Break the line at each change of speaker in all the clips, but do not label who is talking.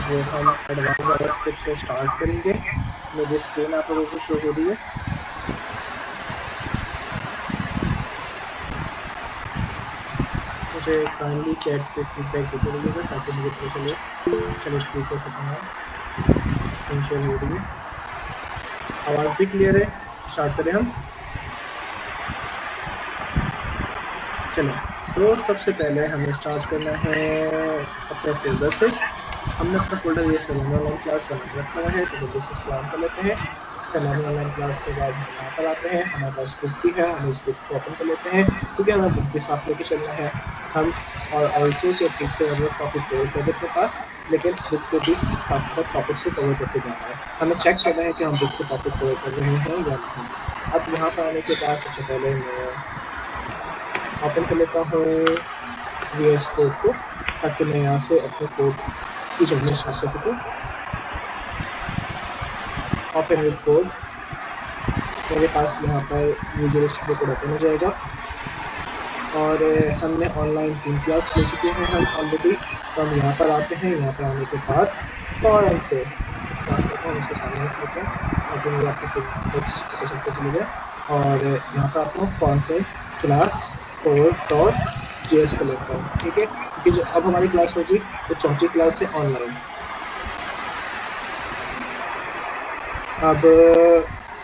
वो हम advance JavaScript से स्टार्ट करेंगे। मेरी स्क्रीन आप लोगों को शो हो रही है। मुझे काइंडली चैट पे फीडबैक देते रहिएगा ताकि मुझे पता चले। चलो ठीक है, खत्म हुआ। स्क्रीन शेयर हो रही है, आवाज़ भी क्लियर है। स्टार्ट करें हम। चलो, तो सबसे पहले हमें स्टार्ट करना है अपने फोल्डर से। हमने अपना फोल्डर ये सैलानी ऑनलाइन क्लास बना के रखा हुआ है, तो जल्दी से स्क्रॉल कर लेते हैं। सैलानी ऑनलाइन क्लास के बाद हम यहाँ पर आते हैं। हमारे पास बुक भी है, हम इस बुक को ओपन कर लेते हैं क्योंकि हमें बुक भी साथ लेके चलना है। हम और ऑल्सो कि ठीक से हम लोग टॉपिक कवर कर दे अपने पास, लेकिन बुक को भी साथ साथ टॉपिक से कवर करते जाना है। हमें चेक करना है कि हम बुक से टॉपिक कवर कर रहे हैं या नहीं। अब यहाँ पर आने के बाद सबसे पहले मैं ओपन कर लेता हूँ VS कोड को, ताकि मैं यहाँ से अपने कोड की जर्नी स्टार्ट कर सकूँ। ओपन विद कोड, मेरे पास यहाँ पर विजुअल स्टूडियो कोड ओपन हो जाएगा और हमने ऑनलाइन 3 क्लास ले चुके हैं हम ऑलरेडी। तो हम यहाँ पर आते हैं। यहाँ पर आने के बाद फ़ौरन से काम करता हूँ, इसके सामने रख लेते हैं ताकि मुझे आपको पता चलते चले जाए। और यहाँ पर आता हूँ फ़ौरन से क्लास 4.js को लेता हूँ, ठीक है, क्योंकि जो अब हमारी क्लास होगी वो चौथी क्लास है ऑनलाइन। अब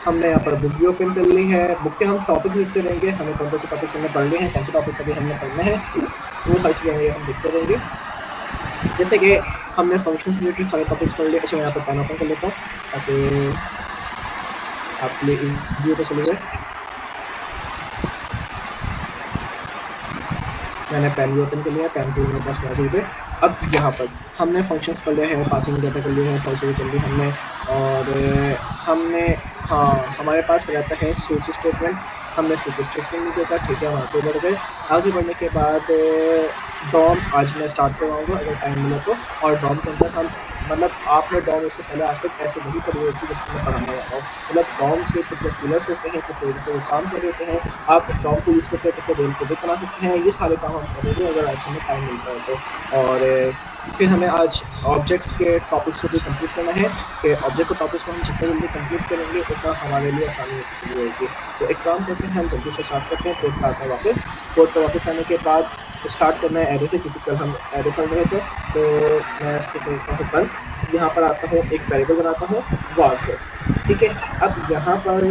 हमने यहाँ पर बुक भी ओपन कर ली है। बुक के हम टॉपिक्स लिखते रहेंगे, हमें कौन से टॉपिक्स हमने पढ़ लिए हैं, कौन से टॉपिक्स अभी हमने पढ़ने हैं, वो सारी चीज़ें हम लिखते रहेंगे। जैसे कि हमने फंक्शन से रिलेटेड सारे टॉपिक्स पढ़ लिए। अच्छा, मैं यहाँ पर पेन ओपन कर लेता हूँ ताकि आपके लिए ईजी होता चले जाए। मैंने पेन भी ओपन कर लिया, पेन भी मेरे पास मौजूद है। अब यहाँ पर हमने फंक्शंस पढ़ लिए हैं, पासिंग डाटा कर लिए हैं, सारी चीज़ें कर ली हमने। और हमने हमारे पास रहता है स्विच स्टेटमेंट। हमने स्विच स्टेटमेंट नहीं देखा, ठीक है, हम आगे बढ़ गए। आगे बढ़ने के बाद डॉम आज मैं स्टार्ट करवाऊँगा अगर टाइम मिला तो। और डॉम के अंदर हम मतलब आपने डॉम इससे पहले आज तक ऐसे नहीं पढ़ी होती जैसे मैं पढ़ाने वाला हूँ। मतलब डॉम के कितने पिलर्स होते हैं, किस तरीके से वो काम कर रहे हैं, आप डॉम को यूज़ करके कैसे रेल प्रोजेक्ट बना सकते हैं, ये सारे काम हम करेंगे अगर आज हमें टाइम मिलता है तो। और फिर हमें आज ऑब्जेक्ट्स के टॉपिक्स को भी कंप्लीट करना है कि ऑब्जेक्ट के टॉपिक्स को हम जितना जल्दी कंप्लीट करेंगे उतना हमारे लिए आसानी होती चली जाएगी। तो एक काम करते हैं, हम जल्दी से स्टार्ट करते हैं। कोड पर आते हैं वापस। कोड पर वापस आने के बाद स्टार्ट करना है एरे से, क्योंकि कल हम एरे पढ़ रहे थे। तो मैं इसको करता हूँ बंद। यहाँ पर आता हूँ, एक वेरिएबल बनाता हूँ var से, ठीक है। अब यहाँ पर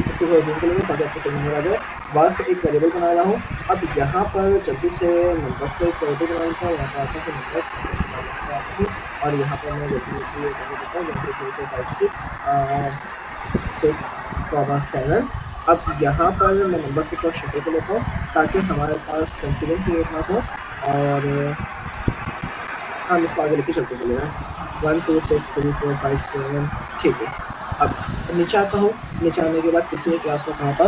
इसको थोड़ा जूम कर लेंगे ताकि आपको समझ में आ जाए। var से एक वेरिएबल बना रहा हूँ। अब यहाँ पर जल्दी से नंबर्स का एक वेरिएबल बना लेता हूँ। यहाँ पर आता हूँ नंबर्स आता हूँ और यहाँ पर मैं जल्दी देता हूँ 1 2 3 4 5 6 7। अब यहाँ पर मैं नंबर्स की तरफ शफल कर लेता हूँ ताकि हमारे पास कंफ्यूजन क्रिएट ना हो और हम इसको आगे लेके चलते चले जाएँ। 1 2 6 3 4 5 7, ठीक है। अब नीचे आता हूँ। नीचे आने के बाद किसी ने क्लास में कहा था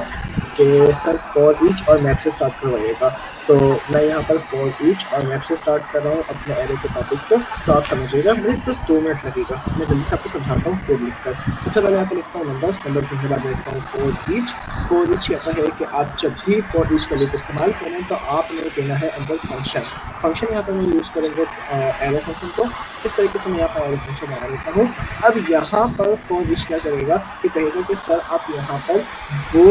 कि सर फॉर ईच और मैप से स्टार्ट करवाइएगा, तो मैं यहाँ पर फॉर ईच और मैप से स्टार्ट कर रहा हूँ अपने एरे के टॉपिक को। तो आप समझिएगा, मुझे बस 2 मिनट लगेगा। मैं जल्दी से आपको समझाता हूँ कोड लिखकर। सबसे पहले यहाँ पर लिखता हूँ नंबर्स के बाद लिखता हूँ फॉर ईच। फॉर ईच कहता है कि आप जब भी फॉर ईच का लूप इस्तेमाल करें तो आपने देना है अंदर फंक्शन यहाँ पर मैं यूज़ करेंगे एरे फंक्शन को। इस तरीके से मैं यहाँ पर एरे फंक्शन बना लेता हूँ। अब यहाँ पर फॉर ईच क्या करेगा कि कहेगा कि सर आप यहाँ पर वो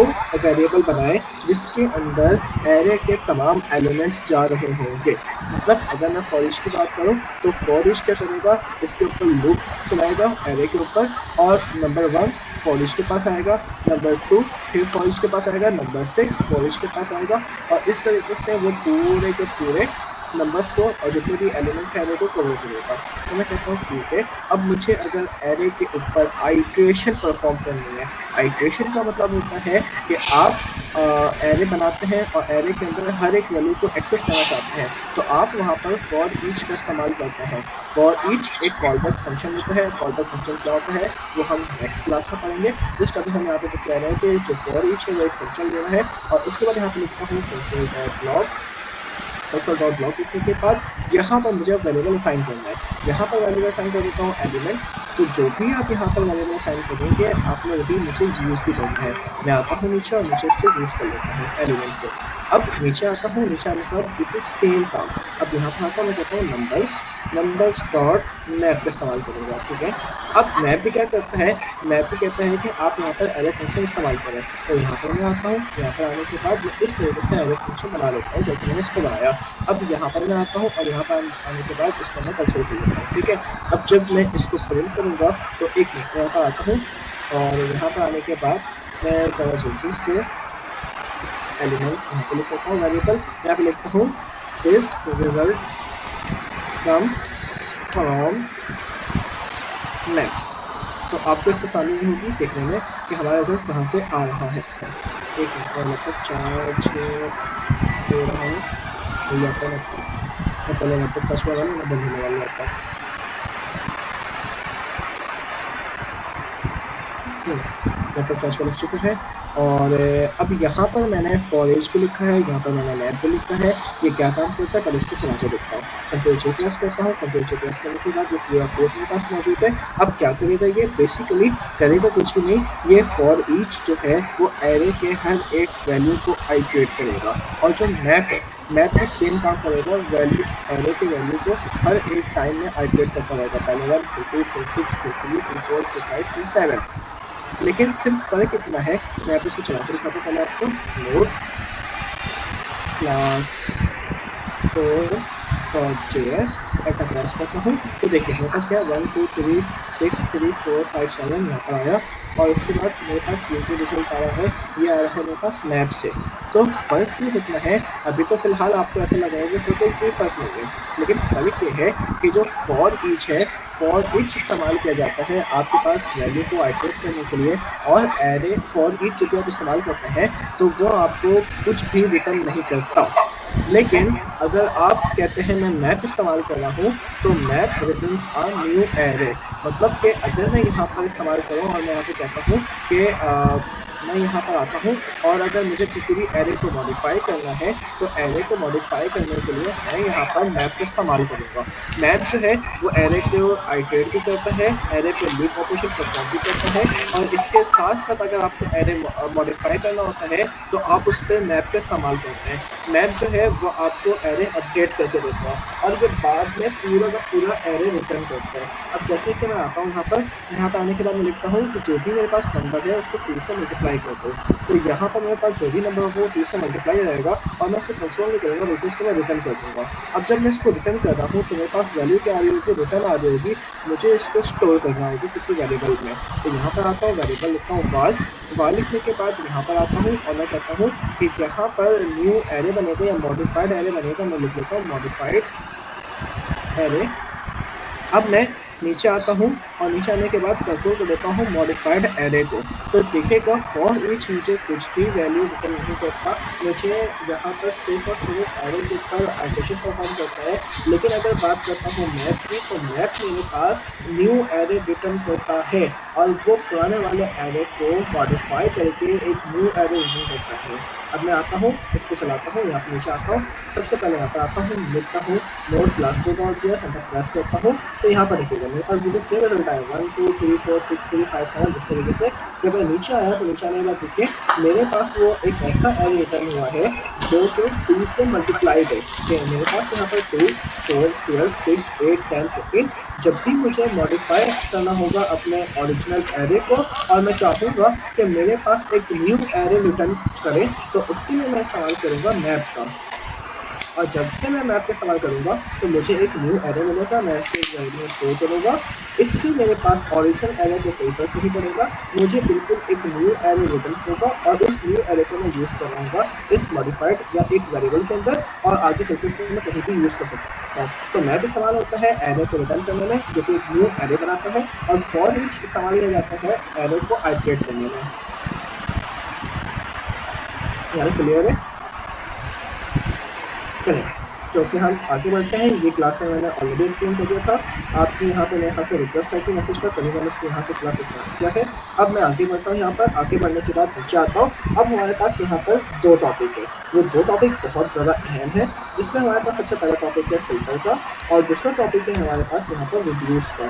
वेरिएबल बनाएं जिसके अंदर एरे के तमाम एलिमेंट्स जा रहे होंगे। मतलब अगर मैं फॉर ईच की बात करूँ तो फॉर ईच क्या करेगा, इसके ऊपर लूप चलाएगा एरे के ऊपर, और नंबर 1 फॉर ईच के पास आएगा, नंबर 2 फिर फॉर ईच के पास आएगा, नंबर 6 फॉर ईच के पास आएगा, और इस तरीके से वो पूरे के पूरे नंबर्स को और जितने भी एलिमेंट है एरे को कवर करेगा। तो मैं कहता हूँ ठीक है। अब मुझे अगर एरे के ऊपर आइट्रेशन परफॉर्म करनी है। आइट्रेशन का मतलब होता है कि आप एरे बनाते हैं और एरे के अंदर हर एक वैल्यू को एक्सेस करना चाहते हैं, तो आप वहाँ पर फॉर ईच का इस्तेमाल करते हैं। फॉर ईच एक कॉलबैक फंक्शन होता है। कॉलबैक फंक्शन क्या होता है वो हम नेक्स्ट क्लास में पढ़ेंगे। जस्ट अभी हम यहाँ पे कह रहे हैं कि जो फॉर ईच है वो एक फंक्शन लेना है, और उसके बाद यहाँ पे लिखता हूँ console.log लिखने के बाद यहाँ पर मुझे वेरिएबल असाइन करना है। यहाँ पर वेरिएबल असाइन कर देता हूँ एलिमेंट। तो जो भी आप यहाँ पर वेरिएबल असाइन करेंगे आपने वही नीचे यूज़ भी करना है। मैं आता हूँ नीचे और नीचे इसको यूज़ कर लेता हूँ एलिमेंट से। अब नीचे आता हूँ, नीचे आने के बाद बिल्कुल सेम काम। अब यहाँ पर आता हूँ, मैं कहता हूँ नंबर्स डॉट मैप का इस्तेमाल करूँगा, ठीक है। अब मैप भी क्या करता है, मैप भी कहता है कि आप यहाँ पर एरे फंक्शन इस्तेमाल करें। तो यहाँ पर मैं आता हूँ, यहाँ पर आने के बाद मैं इस तरीके से एरे फंक्शन बना लेता हूँ जैसे मैंने इसको बनाया। अब यहाँ पर मैं आता हूँ और यहाँ पर आने के बाद इसको मैं कंसोल कर लेता हूँ, ठीक है। अब जब मैं इसको प्रिंट करूँगा तो एक मिनट में यहाँ पर आता हूँ और यहाँ पर आने के बाद मैं ज़रा जल्दी से एलिमेंट यहाँ पे लिख लेता हूँ, वेरिएबल यहाँ पे लिखता हूँ this result come from map. तो आपको इससे आसानी होगी देखने में कि हमारा रिजल्ट कहाँ से आ रहा है। एक मिनट और लगभग 4 6 दे रहा हूँ, मिल जाता है लगभग। मैं पहले लगभग फर्स्ट वाला मैं बंद होने वाला जाता है। लगभग फर्स्ट वाला चुका है और अब यहाँ पर मैंने फॉर एज भी लिखा है, यहाँ पर मैंने मैप भी लिखा है। ये क्या काम करता है पहले इसको चला के देखता हूँ। कंट्रोल J प्रेस करता हूँ, कंट्रोल J प्रेस करने के बाद ये पूरा कोड मेरे पास मौजूद है। अब क्या करेगा, ये बेसिकली करेगा कुछ भी नहीं, ये फॉर ईच जो है वो एरे के हर एक वैल्यू को आइटरेट करेगा। और जो मैप है, मैप में सेम काम करेगा, वैल्यू एरे के वैल्यू को हर एक टाइम में आइटरेट करता रहेगा। पहले 1 2 3 6 3 4 5 6 7, लेकिन सिर्फ फर्क इतना है, मैं आप इसको चला के दिखाता हूँ पहले आपको। नोड क्लास JS ऐसा प्रेस करता हूँ तो देखिए मेरे पास क्या 1 2 3 6 3 4 5 7 यहाँ पर आया और इसके बाद मेरे पास ये जो रिजल्ट आ रहा है ये आ रहा है मेरे पास मैप से। तो फर्क सिर्फ इतना है, अभी तो फिलहाल आपको ऐसा लगेगा कि सर कोई फर्क नहीं है, लेकिन फर्क ये है कि जो फॉर ईच है, फॉर ईच इस्तेमाल किया जाता है आपके पास वैल्यू को आइटरेट करने के लिए, और एरे फॉर ईच जब आप इस्तेमाल करते हैं तो वो आपको कुछ भी रिटर्न नहीं करता। लेकिन अगर आप कहते हैं मैं मैप इस्तेमाल कर रहा हूँ तो मैप रिटर्न्स आ न्यू एरे, मतलब कि अगर मैं यहाँ पर इस्तेमाल करूँ और मैं यहाँ पे कहता हूँ कि मैं यहाँ पर आता हूँ और अगर मुझे किसी भी एरे को मॉडिफाई करना है तो एरे को मॉडिफाई करने के लिए मैं यहाँ पर मैप का इस्तेमाल करूँगा। मैप जो है वो एरे को आइटरेट भी करता है, एरे पे लूप ऑपरेशन परफॉर्म भी करता है, और इसके साथ साथ अगर आपको एरे मॉडिफाई करना होता है तो आप उस पर मैप का इस्तेमाल करते हैं। मैप जो है वो आपको एरे अपडेट करके देता है और ये बाद में पूरा का पूरा एरे रिटर्न करता है। अब जैसे कि मैं आता हूँ यहाँ पर आने के बाद मैं लिखता हूँ कि जो भी मेरे पास नंबर है उसको 2 से मल्टीप्लाई कर दो। तो यहाँ पर मेरे पास जो भी नंबर होगा वो 2 से मल्टीप्लाई रहेगा और मैं उसको कंसोल नहीं करूँगा, बल्कि उसको मैं रिटर्न कर दूँगा। अब जब मैं इसको रिटर्न कर रहा हूँ तो मेरे पास वैल्यू क्या आ रही होगी, रिटर्न आ रही होगी, मुझे इसको स्टोर करना होगी किसी वेरिएबल में। तो यहाँ पर आता हूँ, वेरिएबल लिखता हूँ वाल लिखने के बाद यहाँ पर आता हूँ और मैं कहता हूँ कि यहाँ पर न्यू एरे बनेगा या मॉडिफाइड एरे बनेगा, मैं लिख लेता हूँ मॉडिफाइड एरे। अब मैं नीचे आता हूँ और नीचे आने के बाद कंसोल को देता हूँ मॉडिफाइड एरे को, तो देखिएगा फॉर ईच मुझे कुछ भी वैल्यू रिटर्न नहीं करता, मुझे यहाँ पर सिर्फ और सिर्फ एरे के ऊपर ऑपरेशन परफॉर्म करता है। लेकिन अगर बात करता हूँ मैप की तो मैप मेरे पास न्यू एरे रिटर्न करता है और वो पुराने वाले एरे को मॉडिफाई करके एक न्यू एरे रिटर्न करता है। अब मैं आता हूँ, इसको चलाता हूँ, यहाँ पर नीचे आता हूँ, सबसे पहले यहाँ पर आता हूँ, लिखता हूँ node class JS, enter press करता हूँ तो यहाँ पर देखिएगा मेरे पास बिल्कुल सेम रिजल्ट आया 1 2 3 4 6 3 5 7। जिस तरीके से जब मैं नीचे आया तो नीचे आने के बाद देखिए मेरे पास वो एक ऐसा एरे रिटर्न हुआ है जो कि 2 से मल्टीप्लाइड है। मेरे पास यहाँ पर 2 4 12 6 8 10 15, जब भी मुझे मॉडिफाई करना होगा अपने ओरिजिनल एरे को और मैं चाहूँगा कि मेरे पास एक न्यू एरे रिटर्न करे तो उसके लिए मैं इस्तेमाल करूँगा मैप का। और जब से मैं मैप का इस्तेमाल करूँगा तो मुझे एक न्यू एरे मिलेगा, मैं इसको वैल्यू में स्टोर करूँगा। इससे मेरे पास ओरिजिनल एरे को कोई फर्क नहीं पड़ेगा, मुझे बिल्कुल एक न्यू एरे रिटर्न होगा और उस न्यू एरे को मैं यूज़ कर रहा इस मॉडिफाइड या एक वेरिएबल के अंदर, और आगे चलकर इसको मैं कहीं भी यूज़ कर सकता हूँ। तो मैप इस्तेमाल होता है एरे को रिटर्न करने में, जो कि एक न्यू एरे बनाता है, और फॉर ईच इस्तेमाल किया जाता है एरे को आइटरेट करने में। यार क्लियर है? चलिए तो फिर हम आगे बढ़ते हैं। ये क्लास में मैंने ऑलरेडी एक्सप्लेन कर दिया था, आपकी यहाँ पे मेरे ख्याल से रिक्वेस्ट आई थी मैसेज पर, तभी मैंने इसको यहाँ से क्लास स्टार्ट किया है। अब मैं आगे बढ़ता हूँ, यहाँ पर आगे बढ़ने के बाद नीचे आता हूँ। अब हमारे पास यहाँ पर 2 टॉपिक है, वो 2 टॉपिक बहुत ज़्यादा अहम है, जिसमें हमारे पास सबसे पहला टॉपिक है फिल्टर का और दूसरा टॉपिक है हमारे पास यहाँ पर रिड्यूस का।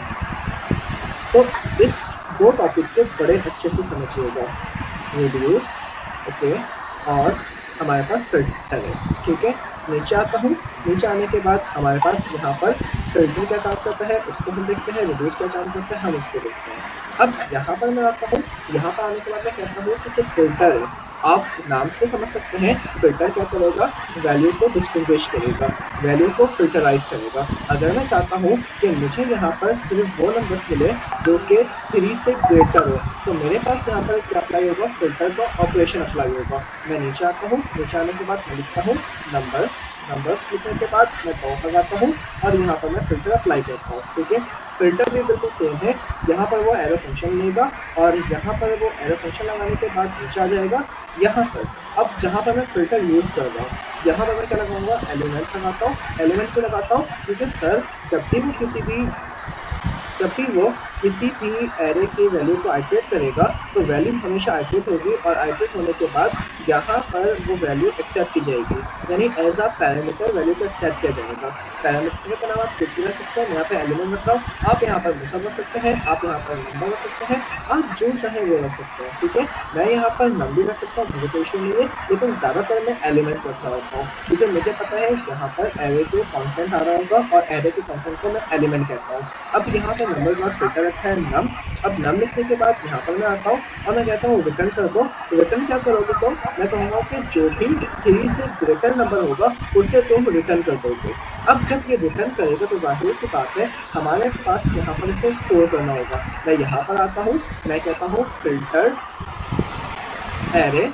तो इस 2 टॉपिक को बड़े अच्छे से समझिएगा, रिड्यूस ओके और हमारे पास फिल्टर है, ठीक है। नीचे आता हूँ, नीचे आने के बाद हमारे पास यहाँ पर फिल्टर क्या काम करता है उसको हम देखते हैं, रिड्यूस क्या काम करता है हम उसको देखते हैं। अब यहाँ पर मैं आता हूँ, यहाँ पर आने के बाद मैं कहता हूँ कि जो फिल्टर है, आप नाम से समझ सकते हैं, फिल्टर क्या करेगा, वैल्यू को डिस्टिंग्विश करेगा, वैल्यू को फिल्टराइज करेगा। अगर मैं चाहता हूँ कि मुझे यहाँ पर सिर्फ वो नंबर्स मिले जो कि 3 से ग्रेटर हो, तो मेरे पास यहाँ पर क्या अप्लाई होगा, फिल्टर का ऑपरेशन अप्लाई होगा। मैं नीचे आता हूँ, नीचे आने के बाद मैं लिखता हूँ नंबर्स लिखने के बाद मैं डॉट लगाता हूँ और यहाँ पर मैं फिल्टर अप्लाई करता हूँ, ठीक है। फिल्टर भी बिल्कुल सेम है, यहाँ पर वो एरो फंक्शन लेगा और यहाँ पर वो एरो फंक्शन लगाने के बाद नीचे आ जाएगा यहाँ पर। अब जहाँ पर मैं फिल्टर यूज़ कर रहा हूँ, यहाँ पर मैं क्या लगाऊंगा, एलिमेंट लगाता हूँ। एलिमेंट क्यों लगाता हूँ, क्योंकि सर जब भी वो किसी भी एरे की वैल्यू को आइटरेट करेगा तो वैल्यू हमेशा आइटरेट होगी और आइटरेट होने के बाद यहाँ पर वो वैल्यू एक्सेप्ट की जाएगी, यानी एज अ पैरामीटर वैल्यू को एक्सेप्ट किया जाएगा। पैरामीटर का नाम आप कुछ भी रख सकते हैं, मैं यहाँ पे एलिमेंट रख रहा हूँ, आप यहाँ पर मुसब रख सकते हैं, आप यहाँ पर नंबर रख सकते हैं, आप जो चाहे वो रख सकते हैं, ठीक है। मैं यहाँ पर नंबर भी रख सकता हूँ, मुझे कोई इशू नहीं है, लेकिन ज़्यादातर मैं एलिमेंट रखना होता हूँ क्योंकि मुझे पता है यहाँ पर एरे के कॉन्टेंट आ रहा होगा और एरे के कॉन्टेंट को मैं एलिमेंट कहता हूँ। अब यहाँ पर नंबर डॉट फिल्टर रखा है नम। अब नम लिखने के बाद यहाँ पर मैं आता हूँ और मैं कहता हूँ रिटर्न कर दो। रिटर्न क्या करोगे, तो मैं कहूँगा कि जो भी 3 से ग्रेटर नंबर होगा उसे तुम रिटर्न कर दोगे। अब जब ये रिटर्न करेगा तो जाहिर सी बात है हमारे पास यहाँ पर इसे स्टोर करना होगा। मैं यहाँ पर आता हूँ, मैं कहता हूँ फिल्टर एरे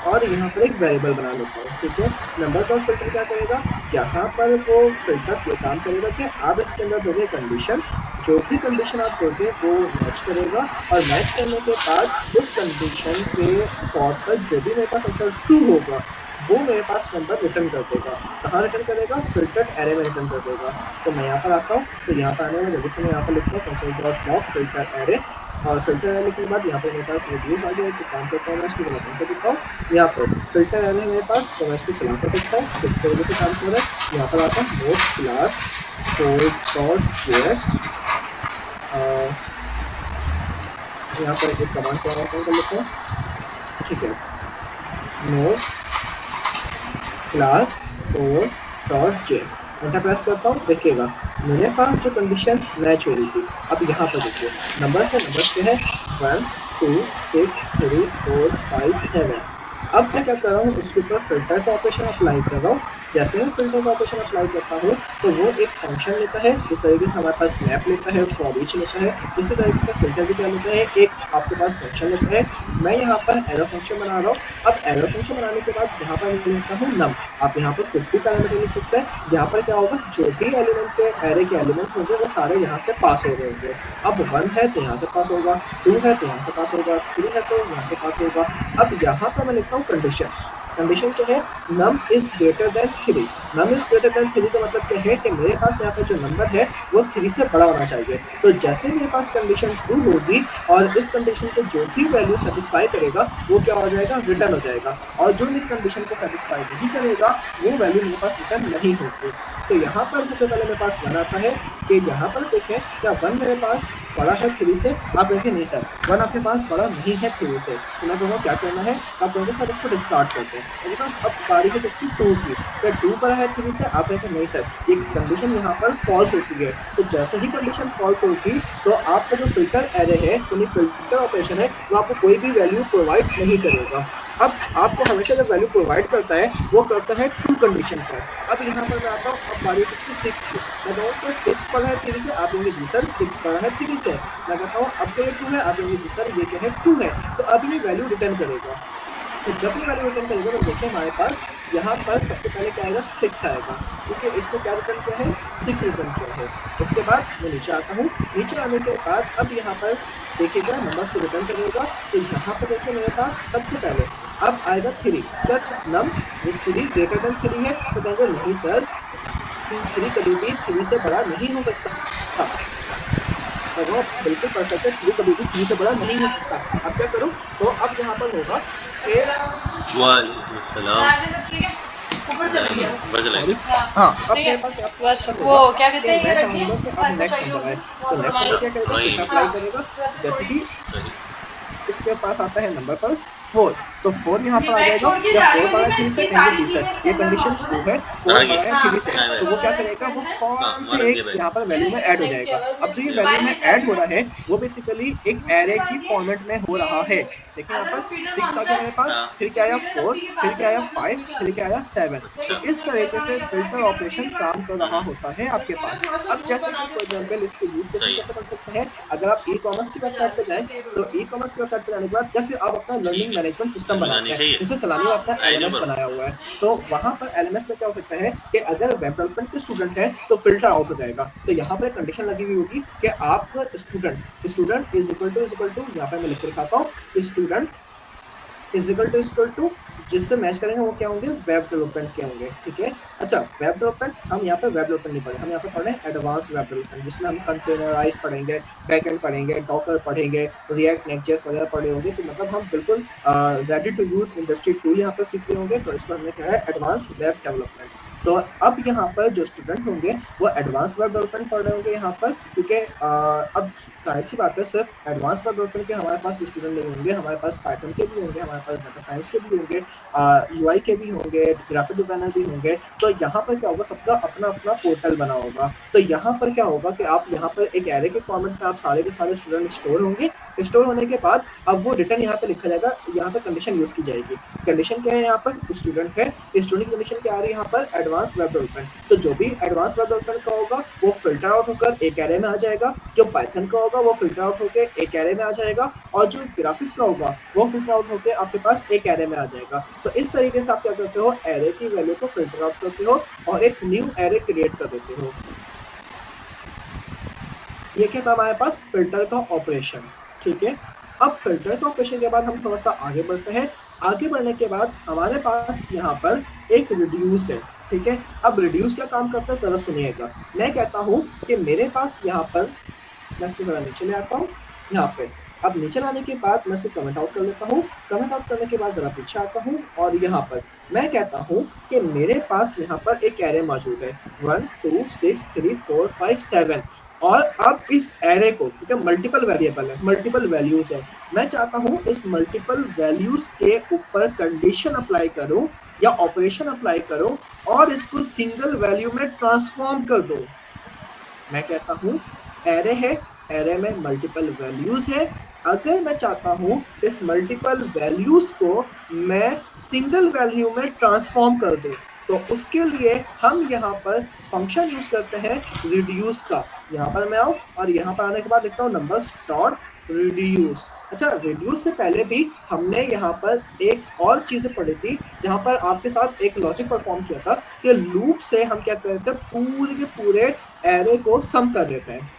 और यहाँ पर एक वेरिएबल बना लेता हूँ, ठीक है। नंबर डॉट फिल्टर क्या करेगा, यहाँ पर वो फिल्टर्स ये काम करेगा कि आप इसके अंदर दोगे कंडीशन, जो भी कंडीशन आप दोगे वो मैच करेगा और मैच करने के बाद उस कंडीशन के तौर पर जो भी मेरे पास आंसर ट्रू होगा वो मेरे पास नंबर रिटर्न कर देगा। कहाँ रिटर्न करेगा, फिल्टर एरे में रिटर्न कर देगा। तो मैं यहाँ पर आता हूँ, तो यहाँ पर आने में जल्दी से मैं यहाँ पर लिखता हूँ console dot log filter array और फिल्टर एरे लिखने के बाद यहाँ पर मेरे पास रिव्यूज आ गया, जो काम करता है मैं इसको चला कर देता हूँ। यहाँ पर फिल्टर एरे है मेरे पास, तो मैं इसको चला कर देखता हूँ किस तरीके से काम कर रहा है। यहाँ पर आता हूँ नोट क्लास 4.js, यहाँ पर एक कमांड को ओपन कर लेता हूँ, ठीक है। Note class 4.js enter press करता हूँ, देखिएगा मेरे पास जो कंडीशन मैच हो रही थी। अब यहाँ पर देखिए नंबर्स है, नंबर्स के है 1 2 6 3 4 5 7। अब मैं क्या कर रहा हूँ, उसके ऊपर फिल्टर का ऑपरेशन अप्लाई कर रहा हूँ। जैसे मैं फिल्टर का ऑपरेशन अप्लाई करता हूँ तो वो एक फंक्शन लेता है, जिस तरीके से हमारे पास मैप लेता है, फॉर ईच लेता है, इसी तरीके से फिल्टर भी क्या लेता है, एक आपके पास फंक्शन लेता है। मैं यहाँ पर एरो फंक्शन बना रहा हूँ। अब एरो फंक्शन बनाने के बाद यहाँ पर मैं लिखता हूँ नम। आप यहाँ पर कुछ भी पैरामीटर लिख सकते हैं। यहाँ पर क्या होगा, जो भी एलिमेंट के एरे के एलिमेंट होंगे वो सारे यहाँ से पास हो रहे होंगे। अब 1 है तो यहाँ से पास होगा, 2 है तो यहाँ से पास होगा, 3 है तो यहाँ से पास होगा। अब यहाँ पर मैं लिखता हूँ कंडीशन। कंडीशन क्या है, num is greater than 3। Num is greater than 3 का मतलब क्या है कि मेरे पास यहाँ पर जो नंबर है वो 3 से बड़ा होना चाहिए। तो जैसे मेरे पास कंडीशन ट्रू होगी और इस कंडीशन को जो भी वैल्यू सेटिस्फाई करेगा वो क्या हो जाएगा, रिटर्न हो जाएगा। और जो मेरी कंडीशन को सेटिस्फाई नहीं करेगा वो वैल्यू मेरे पास रिटर्न नहीं होगी। तो यहाँ पर सबसे पहले मेरे पास 1 आता है कि यहाँ पर देखें क्या 1 मेरे पास बड़ा है 3 से। आप देखें नहीं सर 1 आपके पास बड़ा नहीं है 3 से, तो मैं कहूँगा क्या करना है, आप कहोगे सर इसको डिस्कार्ड करते हैं। अब बारी है इसकी 2 की, क्या 2 बड़ा है 3 से। आप देखें नहीं सर ये कंडीशन यहाँ पर फॉल्स होती है। तो जैसे ही कंडीशन फॉल्स होगी तो आपका जो फिल्टर एरे है, यानी फिल्टर ऑपरेशन है, वो आपको कोई भी वैल्यू प्रोवाइड नहीं करेगा। अब आपको हमेशा जब वैल्यू प्रोवाइड करता है वो करता है ट्रू कंडीशन पर। अब यहाँ पर मैं आता हूँ, अब बारी है इसकी 6 की। मैं कहूँ कि 6 पढ़ा है 3 से। आप कहेंगे जी सर 6 पढ़ा है 3 से। मैं कहता हूँ अब ये ट्रू है। आप कहेंगे जी सर ये क्या है, ट्रू है। तो अब ये वैल्यू रिटर्न करेगा। तो जब ये वैल्यू रिटर्न करेगा तो देखिए हमारे पास यहाँ पर सबसे पहले क्या आएगा, 6 आएगा, क्योंकि इसने क्या रिटर्न किया है, 6 रिटर्न किया है। उसके बाद मैं नीचे आता हूँ, नीचे आने के बाद अब यहाँ पर देखिएगा नंबर्स को रिटर्न करेगा। तो यहाँ पर देखिए मेरे पास सबसे पहले अब आएगा 3। क्या नम ये 3 ग्रेटर देन 3 है, तो कहेंगे नहीं सर 3 कभी भी 3 से बड़ा नहीं हो सकता। वो बिल्कुल परफेक्ट है, 3 कभी भी 3 से बड़ा नहीं हो सकता। अब क्या करूँ, तो अब यहाँ पर होगा हाँ अब मेरे पास
बस वो क्या कहते हैं,
मैं चाहूँगा कि अब नेक्स्ट नंबर आए। तो नेक्स्ट नंबर क्या करेगा, अप्लाई करेगा। जैसे ही इसके पास आता है नंबर पर 4, तो 4 यहाँ पर आ
बैग
जाएगा।
छोड़ के
या
जा
4
रही हूँ
बड़ा
नहीं,
है
मैं
3 से,
इसकी
कहेंगे
सारी
जी सर
चीजें
ये
खत्म
कंडीशन
हो
ट्रू
गई
है,
हैं।
4 बड़ा है 3 से,
हाँ
तो वो क्या करेगा, वो फौरन से एक यहाँ पर वैल्यू में ऐड हो जाएगा। अब जो ये वैल्यू में ऐड हो रहा है वो बेसिकली एक
दूसरी
एरे की
बात ये
फॉर्मेट में हो रहा है।
कि
देखिए यहाँ
अगर
पर
वो फीडर
6 आ
मांगता
गया
है
मेरे पास, फिर
तो
क्या आया
फीडर
4,
अपनी के
फिर
पास
क्या
है
आया
तो अपनी
5,
मम्मी के
फिर क्या आया 7। तो इस
उसका
तरीके
पैसा
से
क्या था
फिल्टर
फीडर अपनी
ऑपरेशन
के
काम
पास।
कर रहा होता है आपके
उसको ना
पास।
थोड़ा सा
अब
दूध
जैसे कि
बना
फॉर
के दो,
एग्जाम्पल इसके यूज केस हम
सही है।
कैसे कर सकते हैं, अगर आप ई कॉमर्स की वेबसाइट पे जाएं तो ई कॉमर्स की वेबसाइट पे जाने के बाद या फिर आप अपना लर्निंग
ठीक है,
मैनेजमेंट सिस्टम
इसमें
बनाते
जानी
हैं,
चाहिए।
जैसे सलानी में अपना
आई नो
एलएमएस
बरो।
बनाया हुआ है, तो वहां पर एलएमएस में क्या हो सकता है कि अगर वेब डेवलपमेंट के स्टूडेंट है तो फिल्टर आउट हो जाएगा। तो यहाँ पर एक कंडीशन लगी हुई होगी कि आपका स्टूडेंट इज इक्वल टू यहाँ पे मैं लिख के दिखाता हूँ, स्टूडेंट इज इक्वल टू जिससे मैच करेंगे वो क्या होंगे, वेब डेवलपमेंट के होंगे। ठीक है, अच्छा वेब डेवलपमेंट हम यहाँ पे वेब डेवलपमेंट नहीं पढ़े, हम यहाँ पे पढ़े एडवांस वेब डेवलपमेंट, जिसमें हम कंटेनराइज पढ़ेंगे, बैकएंड पढ़ेंगे, डॉकर पढ़ेंगे, रिएक्ट नेक्स्ट.जेएस वगैरह पढ़े होंगे। तो मतलब हम बिल्कुल ready to use industry tool यहाँ पर सीख रहे होंगे। तो इसको हमने क्या है, एडवांस वेब डेवलपमेंट। तो अब यहाँ पर जो स्टूडेंट होंगे वो एडवांस वेब डेवलपमेंट पढ़ रहे होंगे यहाँ पर, क्योंकि अब जाहिर सी बात है सिर्फ एडवांस वेब डेवलपमेंट के हमारे पास स्टूडेंट नहीं होंगे, हमारे पास पाइथन के भी होंगे, हमारे पास डाटा साइंस के भी होंगे, यूआई के भी होंगे, ग्राफिक डिजाइनर भी होंगे। तो यहाँ पर क्या होगा, सबका अपना अपना पोर्टल बना होगा। तो यहाँ पर क्या होगा कि आप यहाँ पर एक एरे के फॉर्मेट में आप सारे के सारे स्टूडेंट स्टोर होंगे। स्टोर होने के बाद अब वो रिटर्न यहाँ पे लिखा जाएगा, यहाँ पर कंडीशन यूज की जाएगी। कंडीशन क्या है, यहाँ पर स्टूडेंट है, स्टूडेंट की कंडीशन क्या आ रही है यहाँ पर, एडवांस वेब डेवलपमेंट। तो जो भी एडवांस वेब डेवलपमेंट का होगा वो फिल्टर आउट होकर एक एरे में आ जाएगा, जो पाइथन का होगा वो फिल्टर आउट होकर एक एरे में आ जाएगा, और जो ग्राफिक्स का होगा वो फिल्टर आउट होकर आपके पास एक एरे में आ जाएगा। तो इस तरीके से आप क्या करते हो, एरे की वैल्यू को फिल्टर आउट करते हो और एक न्यू एरे क्रिएट कर देते हो। ये क्या था हमारे पास, फिल्टर का ऑपरेशन। ठीक है, अब फिल्टर का ऑपरेशन के बाद हम थोड़ा सा आगे बढ़ते हैं। आगे बढ़ने के बाद हमारे पास यहाँ पर एक रिड्यूस है। ठीक है, अब रिड्यूस क्या काम करता है जरा सुनिएगा। मैं कहता हूँ कि मेरे पास यहाँ पर, मैं इसको जरा नीचे ले आता हूँ यहाँ पे। अब नीचे लाने के बाद मैं इसको कमेंट आउट कर लेता हूँ। कमेंट आउट करने के बाद जरा पीछे आता हूँ और यहाँ पर मैं कहता हूँ कि मेरे पास यहाँ पर एक एरे मौजूद है 1 2 6 3 4 5 7। और अब इस एरे को, ठीक है, मल्टीपल वेरिएबल है, मल्टीपल वैल्यूज है, मैं चाहता हूँ इस मल्टीपल वैल्यूज के ऊपर कंडीशन अप्लाई करूँ या ऑपरेशन अप्लाई करूँ और इसको सिंगल वैल्यू में ट्रांसफॉर्म कर दूँ। मैं कहता हूँ एरे है, एरे में मल्टीपल वैल्यूज है, अगर मैं चाहता हूँ इस मल्टीपल वैल्यूज को मैं सिंगल वैल्यू में ट्रांसफॉर्म कर दूँ, तो उसके लिए हम यहाँ पर फंक्शन यूज करते हैं रिड्यूस का। यहाँ पर मैं आऊँ और यहाँ पर आने के बाद लिखता हूँ नंबर्स डॉट रिड्यूस। अच्छा, रिड्यूस से पहले भी हमने यहाँ पर एक और चीजें पढ़ी थी, जहाँ पर आपके साथ एक लॉजिक परफॉर्म किया था कि लूप से हम क्या करते हैं, पूरे के पूरे एरे को सम कर देते हैं।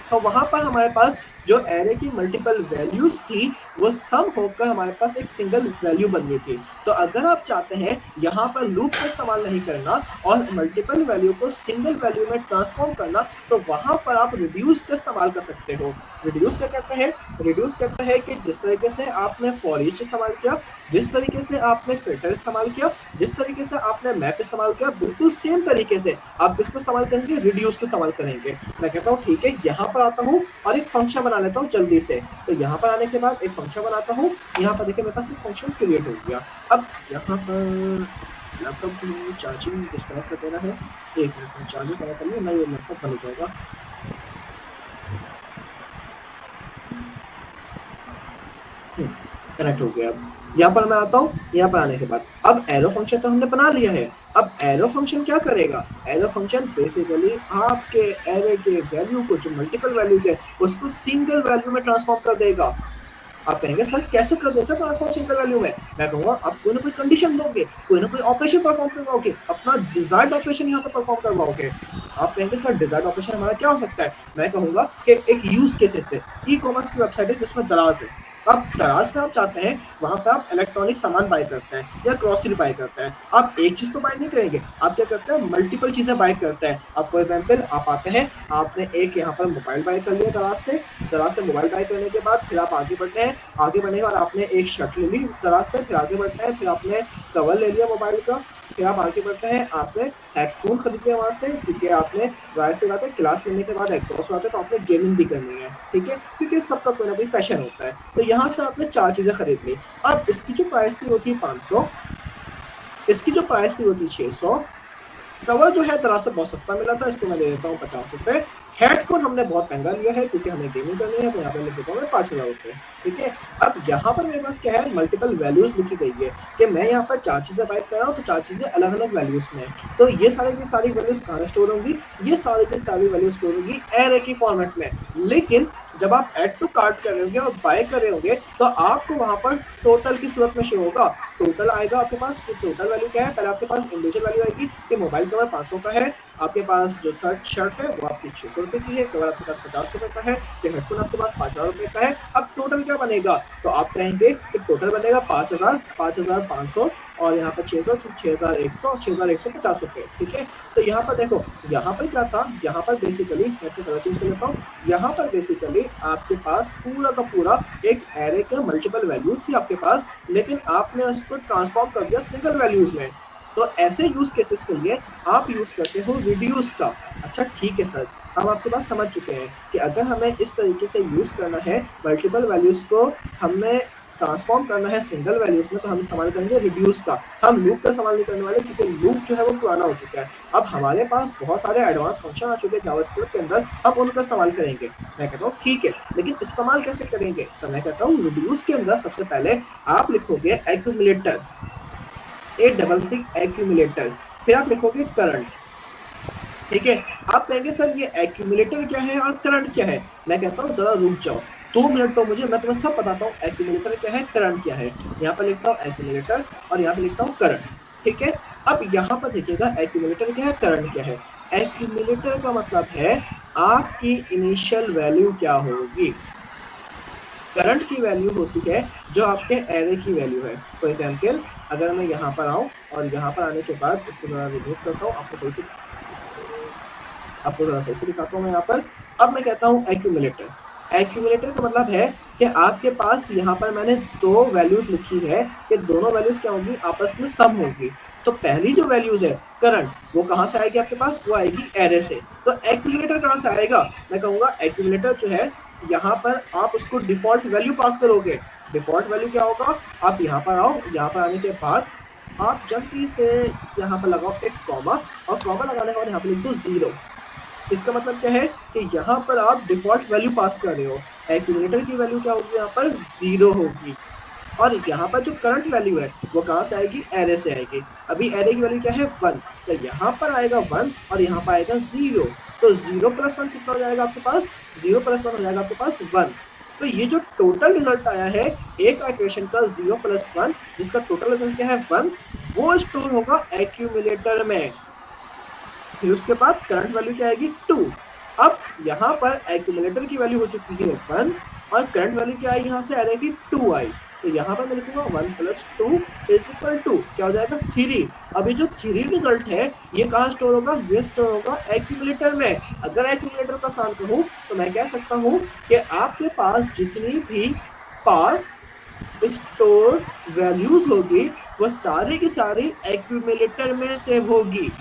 तो वहां पर हमारे पास जो एरे की मल्टीपल वैल्यूज थी वो सम होकर हमारे पास एक सिंगल वैल्यू बन गई थी। तो अगर आप चाहते हैं यहाँ पर लूप का इस्तेमाल नहीं करना और मल्टीपल वैल्यू को सिंगल वैल्यू में ट्रांसफॉर्म करना, तो वहां पर आप रिड्यूस का इस्तेमाल कर सकते हो। रिड्यूस क्या कहता है, रिड्यूस कहता है कि जिस तरीके से आपने फॉर ईच इस्तेमाल किया, जिस तरीके से आपने फिल्टर इस्तेमाल किया, जिस तरीके से आपने मैप इस्तेमाल किया, बिल्कुल सेम तरीके से आप किसको इस्तेमाल करेंगे, रिड्यूस को इस्तेमाल करेंगे। मैं कहता हूँ ठीक है, यहाँ पर आता हूँ और एक फंक्शन बना लेता हूँ जल्दी से। तो यहाँ पर आने के बाद एक फंक्शन बनाता हूँ, यहाँ पर देखिए मेरे पास एक फंक्शन क्रिएट हो गया। अब यहाँ पर लैपटॉप जो है चार्जिंग डिस्कनेक्ट कर देना है, एक मिनट में चार्जिंग कनेक्ट कर लिया, मैं ये लैपटॉप बन जाएगा। कनेक्ट हो गया। अब यहाँ पर मैं आता हूँ, यहाँ पर आने के बाद अब एरो फंक्शन तो हमने बना लिया है। अब एरो फंक्शन क्या करेगा, एरो फंक्शन बेसिकली आपके एरे के वैल्यू को, जो मल्टीपल वैल्यूज है, उसको सिंगल वैल्यू में ट्रांसफॉर्म कर देगा। आप कहेंगे सर कैसे कर देते ट्रांसफॉर्म सिंगल वैल्यू में, मैं कहूँगा आप कोई ना कोई कंडीशन दोगे, कोई ना कोई ऑपरेशन परफॉर्म करवाओगे, अपना डिजायर्ड ऑपरेशन यहाँ पर परफॉर्म करवाओगे। आप कहेंगे सर डिजायर्ड ऑपरेशन हमारा क्या हो सकता है, मैं कहूँगा कि एक यूज केसेस है, ई कॉमर्स की वेबसाइट है जिसमें दराज है। अब दराज में आप चाहते हैं वहां पे आप इलेक्ट्रॉनिक सामान बाय करते हैं या ग्रोसरी बाय करते हैं, आप एक चीज तो बाय नहीं करेंगे, आप क्या करते हैं, मल्टीपल चीजें बाय करते हैं। अब फॉर एग्जांपल आप आते हैं, आपने एक यहाँ पर मोबाइल बाय कर लिया दराज से मोबाइल बाय करने के बाद फिर आप आगे बढ़ते हैं, आगे बढ़ने के बाद आपने एक शर्ट ले ली दराज से, फिर आगे बढ़ते हैं, फिर आपने कवर ले लिया मोबाइल का, फिर आप आगे बढ़ते हैं, आपने हेडफोन खरीद लिया वहां से, क्योंकि आपने जाहिर सी बात है क्लास लेने के बाद एग्जॉस्ट हो जाता है तो आपने गेमिंग भी करनी है। ठीक है, क्योंकि सबका कोई ना कोई पैशन होता है। तो यहाँ से आपने 4 चीज़ें खरीद ली। अब इसकी जो प्राइस थी वो थी 500, इसकी जो प्राइस थी वो थी 600। कवर जो है दरअसल बहुत सस्ता मिला था, इसको मैं दे देता हूँ 50 रुपये। हेडफोन हमने बहुत महंगा लिया है क्योंकि हमें गेमिंग करनी है, तो यहाँ पे लिख देता हूँ मैं 5000 रुपये। ठीक है, अब यहाँ पर मेरे पास क्या है, मल्टीपल वैल्यूज लिखी गई है कि मैं यहाँ पर 4 चीज़ें बाइक कर रहा हूँ, तो 4 चीज़ें अलग अलग वैल्यूज में है। तो ये सारी की सारी वैल्यूज कहाँ स्टोर होंगी, ये सारी की सारी वैल्यूज स्टोर होंगी एरे की फॉर्मेट में। लेकिन जब आप ऐड टू कार्ट कर रहे होंगे और बाय कर रहे होंगे तो आपको वहां पर टोटल की सूरत में शो होगा। टोटल आएगा आपके पास, टोटल वैल्यू क्या है, पहले आपके पास इंडिविजुअल वैल्यू आएगी कि मोबाइल कवर 500 का है, आपके पास जो शर्ट है वो आपकी 600 रुपये की है, कवर आपके पास 50 रुपये का है, जो हेडफोन आपके पास 5000 रुपये का है। अब टोटल क्या बनेगा, तो आप कहेंगे कि टोटल बनेगा 5000, 5500 और यहाँ पर 600, 6100, 6150 रुपये। ठीक है, तो यहाँ पर देखो, यहाँ पर क्या था, यहाँ पर बेसिकली मैं इसको कलर चेंज कर लेता हूँ। यहाँ पर बेसिकली आपके पास पूरा का पूरा एक एरे का मल्टीपल वैल्यूज थी आपके पास, लेकिन आपने उसको ट्रांसफॉर्म कर दिया सिंगल वैल्यूज में। तो ऐसे यूज केसेस के लिए आप यूज करते हो रिड्यूस का। अच्छा ठीक है सर, हम आपके पास समझ चुके हैं कि अगर हमें इस तरीके से यूज करना है, मल्टीपल वैल्यूज को हमें ट्रांसफॉर्म करना है सिंगल वैल्यूज में, तो हम इस्तेमाल करेंगे रिड्यूस का। हम लूप का इस्तेमाल नहीं करने वाले क्योंकि लूप जो है वो पुराना हो चुका है। अब हमारे पास बहुत सारे एडवांस फंक्शन आ चुके हैं जावास्क्रिप्ट के अंदर, हम उनका इस्तेमाल करेंगे। मैं कहता हूँ ठीक है, लेकिन इस्तेमाल कैसे करेंगे, तो मैं कहता हूँ रिड्यूस के अंदर सबसे पहले आप लिखोगे एक्यूमुलेटर, एक्यूमुलेटर, फिर आप लिखोगे करंट। ठीक है, आप कहेंगे सर ये एक्यूमुलेटर क्या है और करंट क्या है। मैं कहता हूँ जरा रुक जाओ 2 मिनट, तो मुझे, मैं तुम्हें सब बताता हूँ एक्यूमुलेटर क्या है, करंट क्या है। यहाँ पर लिखता हूँ एक्यूमुलेटर और यहाँ पर लिखता हूँ करंट। ठीक है, अब यहाँ पर देखिएगा एक्यूमुलेटर क्या है, करंट क्या है। एक्यूमुलेटर का मतलब है आपकी इनिशियल वैल्यू क्या होगी। करंट की वैल्यू होती है जो आपके एरे की वैल्यू है। फॉर एग्जाम्पल अगर मैं यहाँ पर आऊँ और यहाँ पर आने के बाद इसको मैं रिमूव करता हूँ, आपको सही से दिखाता हूँ मैं यहाँ पर। अब मैं कहता हूँ एक्यूमुलेटर। एक्यूमुलेटर का मतलब है कि आपके पास यहाँ पर मैंने 2 वैल्यूज लिखी है कि दोनों वैल्यूज क्या होगी, आपस में सम होगी। तो पहली जो वैल्यूज है करंट, वो कहाँ से आएगी आपके पास, वो आएगी एरे से। तो एक्यूमुलेटर कहाँ से आएगा, मैं कहूँगा एक्यूमुलेटर जो है यहाँ पर आप उसको डिफॉल्ट वैल्यू पास करोगे। डिफॉल्ट वैल्यू क्या होगा, आप यहाँ पर आओ, यहाँ पर आने के बाद आप जल्दी से यहाँ पर लगाओ एक कॉमा, और कॉमा लगाने के बाद यहाँ पर लिख दो 0। इसका मतलब क्या है कि यहाँ पर आप डिफॉल्ट वैल्यू पास कर रहे हो। एक्यूमुलेटर की वैल्यू क्या होगी, यहाँ पर 0 होगी। और यहाँ पर जो करंट वैल्यू है वो कहाँ से आएगी, एरे से आएगी। अभी एरे की वैल्यू क्या है 1, तो यहाँ पर आएगा 1 और यहाँ पर आएगा 0। तो 0 + 1 कितना हो जाएगा आपके पास, 0 + 1 हो जाएगा आपके पास 1। तो ये जो टोटल रिजल्ट आया है एक इक्वेशन का 0 + 1, जिसका टोटल रिजल्ट क्या है 1, वो स्टोर होगा एक्यूमुलेटर में। फिर उसके बाद करंट वैल्यू क्या आएगी 2। अब यहाँ पर एक्यूमुलेटर की वैल्यू हो चुकी है 1 और करंट वैल्यू क्या आई, यहाँ से आ रहेगी 2 आई। तो यहाँ पर मैं लिखूंगा 1 + 2 = 2, क्या हो जाएगा 3। अब ये जो 3 रिजल्ट है ये कहाँ स्टोर होगा, ये स्टोर होगा एक्यूमुलेटर में। अगर एक्यूमुलेटर का साइन कहूँ तो मैं कह सकता हूँ कि आपके पास जितनी भी पास स्टोर वैल्यूज होगी वो सारी की सारी एक्यूमुलेटर में सेव होगी।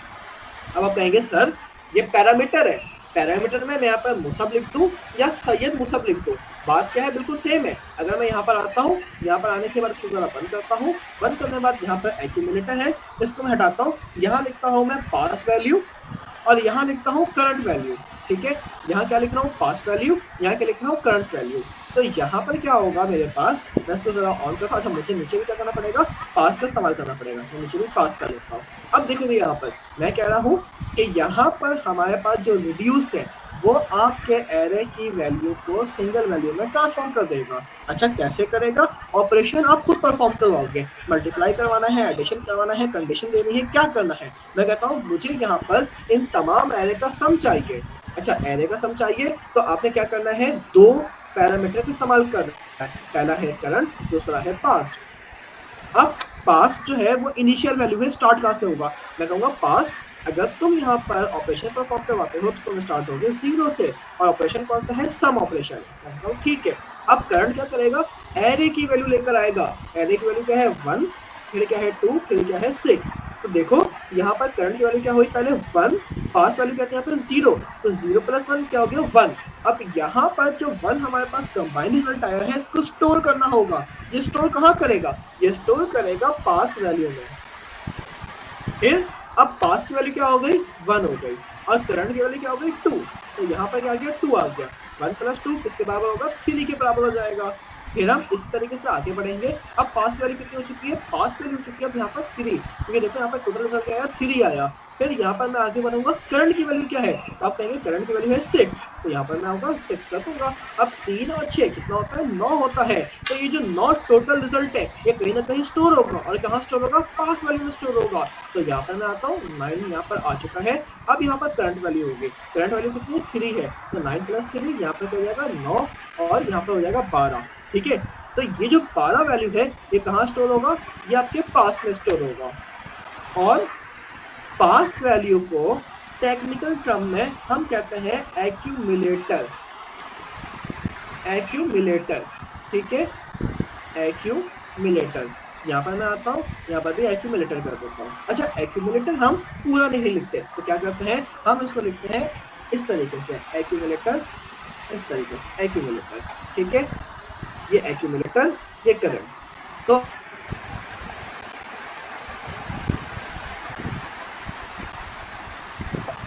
अब आप कहेंगे सर ये पैरामीटर है, पैरामीटर में मैं यहाँ पर मुसब लिख दूं या सैयद मुसब लिख दूं, बात क्या है, बिल्कुल सेम है। अगर मैं यहाँ पर आता हूँ, यहाँ पर आने के बाद इसको जरा बंद करता हूँ, बंद करने के बाद यहाँ पर एक्यूमुलेटर है, इसको मैं हटाता हूँ, यहाँ लिखता हूँ मैं पास वैल्यू और यहाँ लिखता हूँ करंट वैल्यू। ठीक है, यहाँ क्या लिख रहा हूँ, पास्ट वैल्यू, यहाँ क्या लिख रहा हूँ, करंट वैल्यू। तो यहाँ पर क्या होगा मेरे पास, मैं इसको जरा ऑन करता हूँ। अच्छा मुझे नीचे भी क्या करना पड़ेगा, पास का इस्तेमाल करना पड़ेगा, मैं नीचे भी पास कर लेता हूँ। अब देखिए यहाँ पर मैं कह रहा हूँ कि यहाँ पर हमारे पास जो रिड्यूस है वो आपके एरे की वैल्यू को सिंगल वैल्यू में ट्रांसफॉर्म कर देगा। अच्छा कैसे करेगा, ऑपरेशन आप खुद परफॉर्म करवाओगे, मल्टीप्लाई करवाना है, एडिशन करवाना है, कंडीशन देनी है, क्या करना है। मैं कहता हूँ मुझे यहाँ पर इन तमाम एरे का सम चाहिए। अच्छा एरे का सम चाहिए तो आपने क्या करना है, 2 पैरामीटर का इस्तेमाल करना है, पहला है करंट, दूसरा है पास्ट। अब पास्ट जो है वो इनिशियल वैल्यू है, स्टार्ट कहाँ से होगा, मैं कहूँगा पास्ट। अगर तुम यहाँ पर ऑपरेशन परफॉर्म करवाते हो तो तुम स्टार्ट होगे 0 से, और ऑपरेशन कौन सा है, सम ऑपरेशन। ठीक है, अब करंट क्या करेगा, एरे की वैल्यू लेकर आएगा। एरे की वैल्यू क्या है 1, फिर क्या है 2, फिर क्या है 6। तो देखो यहाँ पर करंट की वैल्यू क्या हुई, पहले 1, पास वैल्यू क्या थी यहाँ पे 0, तो 0 + 1 क्या हो गया 1। अब यहाँ पर जो 1 हमारे पास कंबाइंड रिजल्ट आया है, इसको स्टोर करना होगा। ये स्टोर कहाँ करेगा, ये स्टोर करेगा पास वैल्यू में। फिर अब पास की वैल्यू क्या हो गई 1 हो गई, और करंट की वैल्यू क्या हो गई 2, तो यहाँ पर क्या आ गया 2 आ गया। 1 + 2 किसके बराबर होगा, 3 के बराबर हो जाएगा। फिर हम इस तरीके से आगे बढ़ेंगे। अब पास वैल्यू कितनी हो चुकी है, पास वैल्यू हो चुकी है अब यहाँ पर 3, क्योंकि देखो यहाँ पर टोटल रिजल्ट क्या आया 3 आया। फिर यहाँ पर मैं आगे बढ़ूंगा, करंट की वैल्यू क्या है, तो आप कहेंगे करंट की वैल्यू है 6, तो यहाँ पर मैं आऊंगा 6 रखूंगा। अब 3 और 6 कितना होता है, 9 होता है। तो ये जो 9 टोटल रिजल्ट है, ये कहीं ना कहीं स्टोर होगा, और कहाँ स्टोर होगा, पास वैल्यू में स्टोर होगा। तो यहाँ पर मैं आता हूँ, 9 यहाँ पर आ चुका है। अब यहाँ पर करंट वैल्यू होगी, करंट वैल्यू कितनी है 3 है, तो 9 + 3 यहाँ पर हो जाएगा 9, और यहाँ पर हो जाएगा 12। ठीक है, तो ये जो 12 वैल्यू है, ये कहाँ स्टोर होगा, ये आपके पास में स्टोर होगा। और पास वैल्यू को टेक्निकल टर्म में हम कहते हैं एक्यूमुलेटर, एक्यूमुलेटर। ठीक है, एक्यूमुलेटर। यहाँ पर मैं आता हूँ, यहाँ पर भी एक्यूमुलेटर कर देता हूँ। अच्छा, एक्यूमुलेटर हम पूरा नहीं लिखते, तो क्या करते हैं, हम इसको लिखते हैं इस तरीके से, एक्यूमुलेटर, इस तरीके से एक्यूमुलेटर। ठीक है, ये एक्यूमुलेटर, ये करंट। तो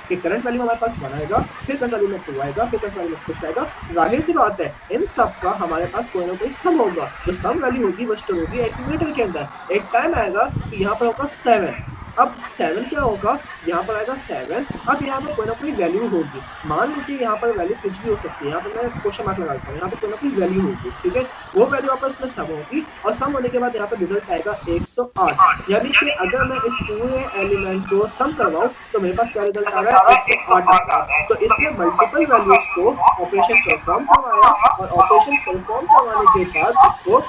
कि करंट वैल्यू हमारे पास 1 आएगा, फिर करंट वैल्यू में 2 आएगा, फिर करंट वैल्यू में 6 आएगा। जाहिर सी बात है, इन सब का हमारे पास कोई ना कोई सम होगा, जो सम वैल्यू होगी वो स्टोर होगी एक्यूमुलेटर के अंदर। एक टाइम आएगा कि यहाँ पर होगा 7, अब 7 क्या होगा, यहाँ पर आएगा 7। अब यहाँ पर कोई ना कोई वैल्यू होगी, मान लीजिए यहाँ पर वैल्यू कुछ भी हो सकती है, यहाँ पर मैं क्वेश्चन मार्क लगाता हूँ, यहाँ पर कोई ना कोई वैल्यू होगी। ठीक है, वो वैल्यू आपस में सम होगी, और सम होने के बाद यहाँ पर रिजल्ट आएगा 108। यानी कि अगर मैं इस पूरे एलिमेंट को सम करवाऊं, तो मेरे पास क्या रिजल्ट आ रहा है, 108 आ रहा है। तो इसमें मल्टीपल वैल्यूज को ऑपरेशन परफॉर्म करवाया, और ऑपरेशन परफॉर्म करवाने के बाद उसको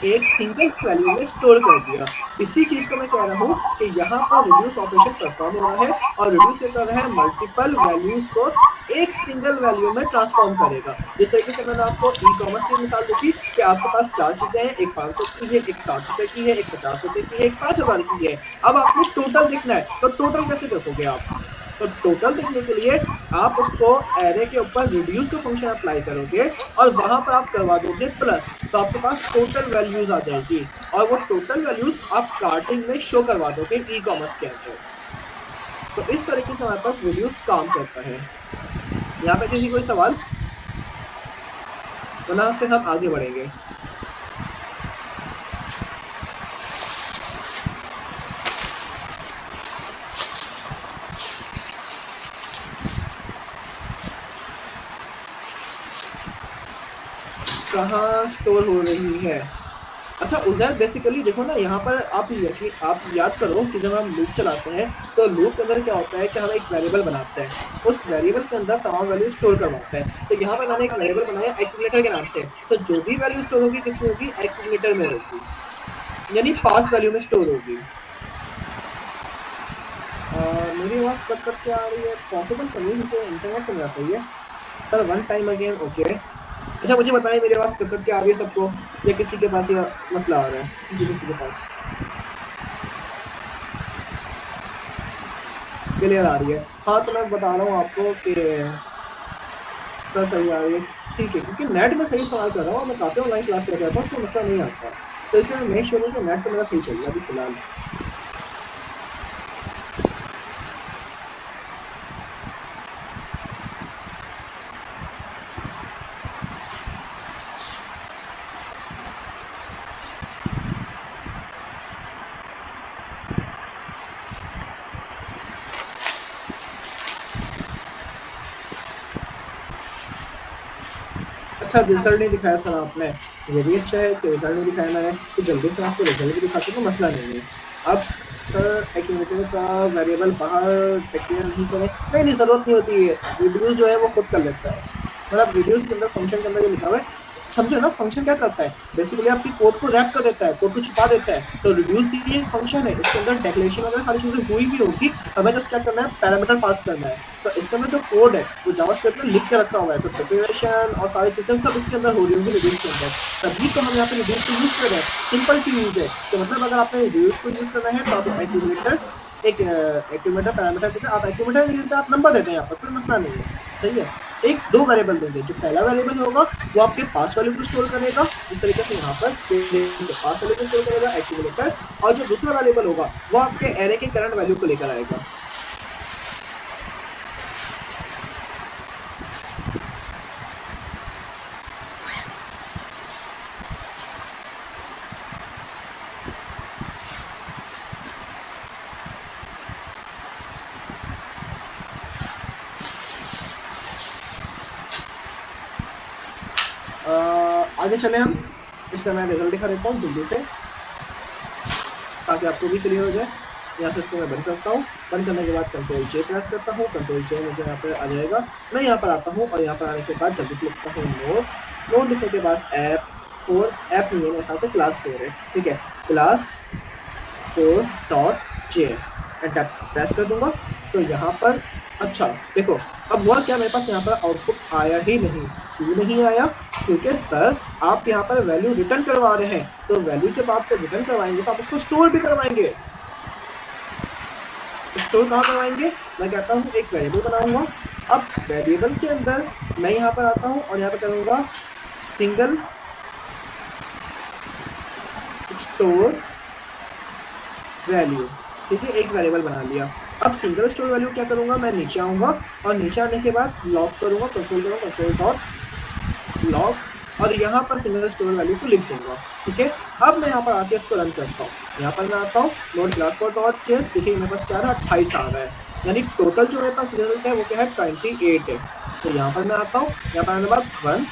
एक सिंगल वैल्यू में स्टोर कर दिया। इसी चीज को मैं कह रहा हूँ कि यहाँ पर रिड्यूस ऑपरेशन परफॉर्म हो रहा है, और रिड्यूस कर रहा है मल्टीपल वैल्यूज को एक सिंगल वैल्यू में ट्रांसफॉर्म करेगा। जिस तरीके से मैंने आपको ई कॉमर्स की मिसाल दी थी कि आपके पास 4 चीजें हैं, एक 500 की है, एक 60 रुपए की है, एक 50 रुपए की है, एक 5000 की है। अब आपको टोटल देखना है, तो टोटल कैसे देखोगे आप, तो टोटल देखने के लिए आप उसको एरे के ऊपर रिड्यूस का फंक्शन अप्लाई करोगे, और वहां पर आप करवा दोगे प्लस, तो आपके पास टोटल वैल्यूज आ जाएगी, और वो टोटल वैल्यूज आप कार्टिंग में शो करवा दोगे ई कॉमर्स के अंदर। तो इस तरीके से हमारे पास रिड्यूस काम करता है। यहाँ पे किसी कोई सवाल, वरना फिर हम आगे बढ़ेंगे। कहाँ स्टोर हो रही है। अच्छा उजैर, बेसिकली देखो ना, यहाँ पर आप याद करो कि जब हम लूप चलाते हैं, तो लूप के अंदर क्या होता है कि हम एक वेरिएबल बनाते हैं, उस वेरिएबल के अंदर तमाम वैल्यू स्टोर करवाते हैं। तो यहाँ पर मैंने एक वेरिएबल बनाया एक्यूमुलेटर के नाम से, तो जो भी वैल्यू स्टोर होगी किसमें होगी, एक्यूमुलेटर में होगी, यानी पास वैल्यू में स्टोर होगी। मेरी आवाज़ कट कट के आ रही है, पॉसिबल तो नहीं, क्योंकि इंटरनेट तो मेरा सही है। Sir 1 time again, okay. अच्छा मुझे बताएं, मेरी आवाज़ कट कट के आ रही है सबको, या किसी के पास ये मसला आ रहा है, किसी के पास क्लियर आ रही है। हाँ, तो मैं बता रहा हूँ आपको कि सर सही आ रही है, ठीक है, क्योंकि नेट में सही इस्तेमाल कर रहा हूँ, मैं काफ़ी ऑनलाइन क्लास लेकर आता हूँ, उसमें मसला नहीं आता, तो इसलिए मैं मेक श्योर हूँ कि नेट तो मेरा सही चल रहा है अभी फिलहाल। अच्छा रिजल्ट नहीं दिखाया सर आपने, ये भी अच्छा है कि रिजल्ट नहीं दिखाया मैंने, तो जल्दी से आपको रिजल्ट भी दिखाते तो मसला नहीं है। अब सर एक्यूमुलेटर का वेरिएबल बाहर डिक्लेयर नहीं करें, नहीं ज़रूरत नहीं होती है, रिड्यूस जो है वो खुद कर लेता है। मतलब रिड्यूस के अंदर फंक्शन के अंदर ये लिखा हुआ है, समझो ना, फंक्शन क्या करता है, बेसिकली आपकी कोड को रैप कर देता है, कोड को छुपा देता है। तो रिड्यूस भी एक फंक्शन है, इसके अंदर डिक्लेरेशन वगैरह सारी चीज़ें हुई भी होगी, हमें जस्ट क्या करना है, पैरामीटर पास करना है। तो इसके अंदर जो कोड है वो जावास्क्रिप्ट में लिख के रखा हुआ है, तो डिक्लेरेशन और सारी चीज़ें सब इसके अंदर हो रही होंगी रिड्यूस के अंदर, तभी तो हम यहाँ पे रिड्यूस को यूज़ कर रहे हैं, सिंपल टू यूज़ है। तो मतलब अगर आपने रिड्यूस को यूज़ करना है तो आप एक्यूमुलेटर एक एक्यूमुलेटर पैरामीटर देते हैं, आप एक्यूमुलेटर नहीं देते, आप नंबर देते हैं, यहाँ पर कोई मसला नहीं है, सही है। एक दो वेरिएबल देंगे, जो पहला वेरिएबल होगा वो आपके पास वैल्यू को स्टोर करेगा, जिस तरीके से यहाँ पर के पास वैल्यू को स्टोर करेगा एक्यूमुलेटर, और जो दूसरा वेरिएबल होगा वो आपके एरे के करंट वैल्यू को लेकर आएगा। आगे चले हम, इसका मैं रिजल्ट दिखा देता हूँ जल्दी से ताकि आपको भी क्लियर हो जाए। यहाँ से इसको मैं बंद करता हूँ, बंद करने के बाद कंट्रोल जे प्रेस करता हूँ, कंट्रोल जे मुझे यहाँ पर आ जाएगा। मैं यहाँ पर आता हूँ और यहाँ पर आने के बाद जल्दी से लिखता हूँ नोट लिखने के बाद ऐप 4, ऐप नहीं है मेरे ख्याल से क्लास 4 है, ठीक है, क्लास 4.js एंटर प्रेस कर दूंगा। तो यहाँ पर अच्छा देखो, अब हुआ क्या, मेरे पास यहाँ पर आउटपुट आया ही नहीं। क्यों नहीं आया? क्योंकि सर आप यहाँ पर वैल्यू रिटर्न करवा रहे हैं, तो वैल्यू जब आप रिटर्न करवाएंगे तो आप उसको स्टोर भी करवाएंगे। स्टोर कहाँ करवाएंगे? मैं कहता हूँ एक वेरिएबल बनाऊंगा। अब वेरिएबल के अंदर मैं यहाँ पर आता हूँ और यहाँ पर करूँगा सिंगल स्टोर वैल्यू, ठीक है, एक वेरिएबल बना लिया। अब सिंगल स्टोर वैल्यू क्या करूंगा, मैं नीचे आऊंगा और नीचे आने के बाद लॉग करूंगा, कंसोल डॉट लॉग, और यहाँ पर सिंगल स्टोर वैल्यू को लिख दूंगा, ठीक है। अब मैं यहाँ पर आके इसको रन करता हूँ, यहाँ पर मैं आता हूँ नोट क्लास 4.js, देखिए मेरे पास क्या आ रहा है, 28 आ रहा है, यानी टोटल जो मेरे पास रिजल्ट है वो क्या है, 28 है। तो यहाँ पर मैं आता हूँ, यहाँ पर आने के बाद 1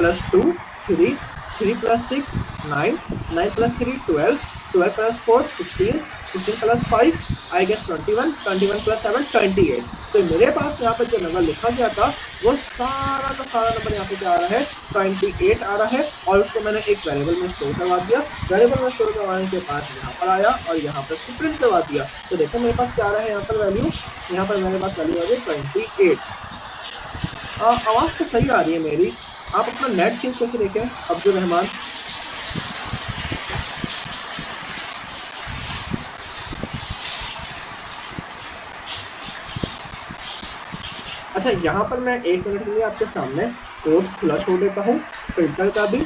+ 2 3 3 + 6 9 9 + 3 12 12 + 4 16 16 + 5 आई गेस 21 21 + 7 28। तो मेरे पास यहाँ पर जो नंबर लिखा गया था वो सारा का सारा नंबर यहाँ पे क्या आ रहा है, 28 आ रहा है, और उसको मैंने एक वेरिएबल में स्टोर करवा दिया। वेरिएबल में स्टोर करवाने के बाद यहाँ पर आया और यहाँ पर इसको प्रिंट करवा दिया। तो देखो मेरे पास क्या आ रहा है यहाँ पर वैल्यू, यहाँ पर मेरे पास वैल्यू आ रही है 28। आवाज़ तो सही आ रही है मेरी, आप अपना नेट चेंज करके देखें अब्दुल रहमान। अच्छा, यहाँ पर मैं 1 मिनट के लिए आपके सामने कोड खुला छोड़ देता हूँ, फिल्टर का भी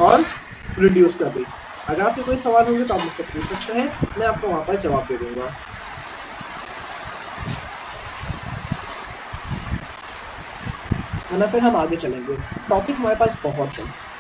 और रिड्यूस का भी। अगर आपके कोई सवाल होंगे तो आप मुझसे पूछ सकते हैं, मैं आपको वहाँ पर जवाब दे दूंगा। वरना फिर हम आगे चलेंगे, टॉपिक हमारे पास बहुत है।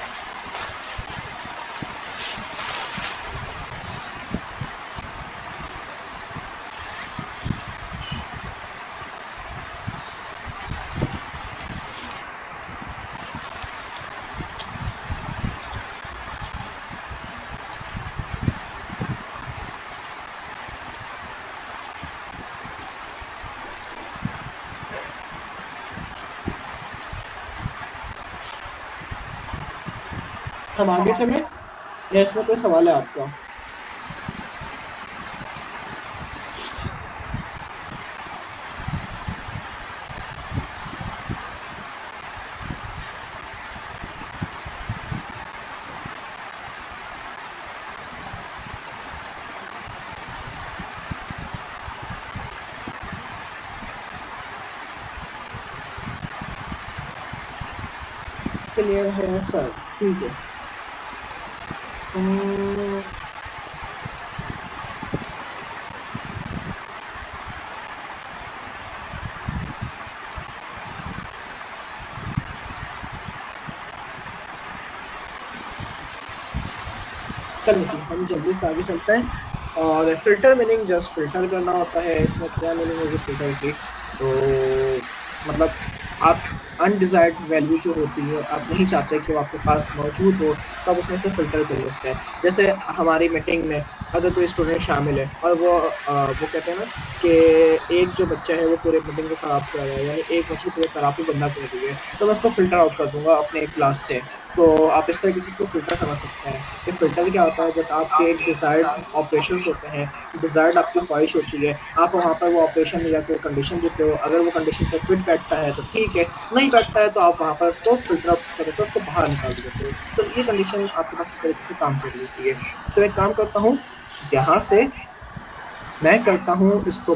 हम आगे चलें या इसमें कोई सवाल है आपका? क्लियर है सर, ठीक है। चलिए जी, हम जल्दी से आगे चलते हैं। और फिल्टर मीनिंग जस्ट फिल्टर करना होता है, इसमें क्या मीनिंग होगी फिल्टर की, तो मतलब आप अनडिजायर्ड वैल्यू जो होती है, आप नहीं चाहते कि वो आपके पास मौजूद हो, तो आप उसमें से फ़िल्टर कर सकते हैं। जैसे हमारी मीटिंग में अगर कोई स्टूडेंट शामिल है और वो कहते हैं ना कि एक जो बच्चा है वो पूरे मीटिंग को ख़राब कर रहा है, यानी एक मछली पूरे तालाब को गंदा कर रही है, तो मैं उसको फ़िल्टर आउट कर दूँगा अपने क्लास से। तो आप इस तरीके से इसको फ़िल्टर समझ सकते हैं। ये फ़िल्टर क्या होता है, जैसे आपके एक डिज़ायर्ड ऑपरेशंस होते हैं, डिज़ायर्ड आपकी ख्वाहिश होती है, आप वहाँ पर वो ऑपरेशन या कोई कंडीशन देते हो, अगर वो कंडीशन पर फिट बैठता है तो ठीक है, नहीं बैठता है तो आप वहाँ पर उसको फ़िल्टर आउट कर देते हो, उसको बाहर निकाल देते हो। तो ये कंडीशन आपके पास इस तरीके से काम कर लेती है। तो एक काम करता हूँ, यहाँ से मैं करता हूँ इसको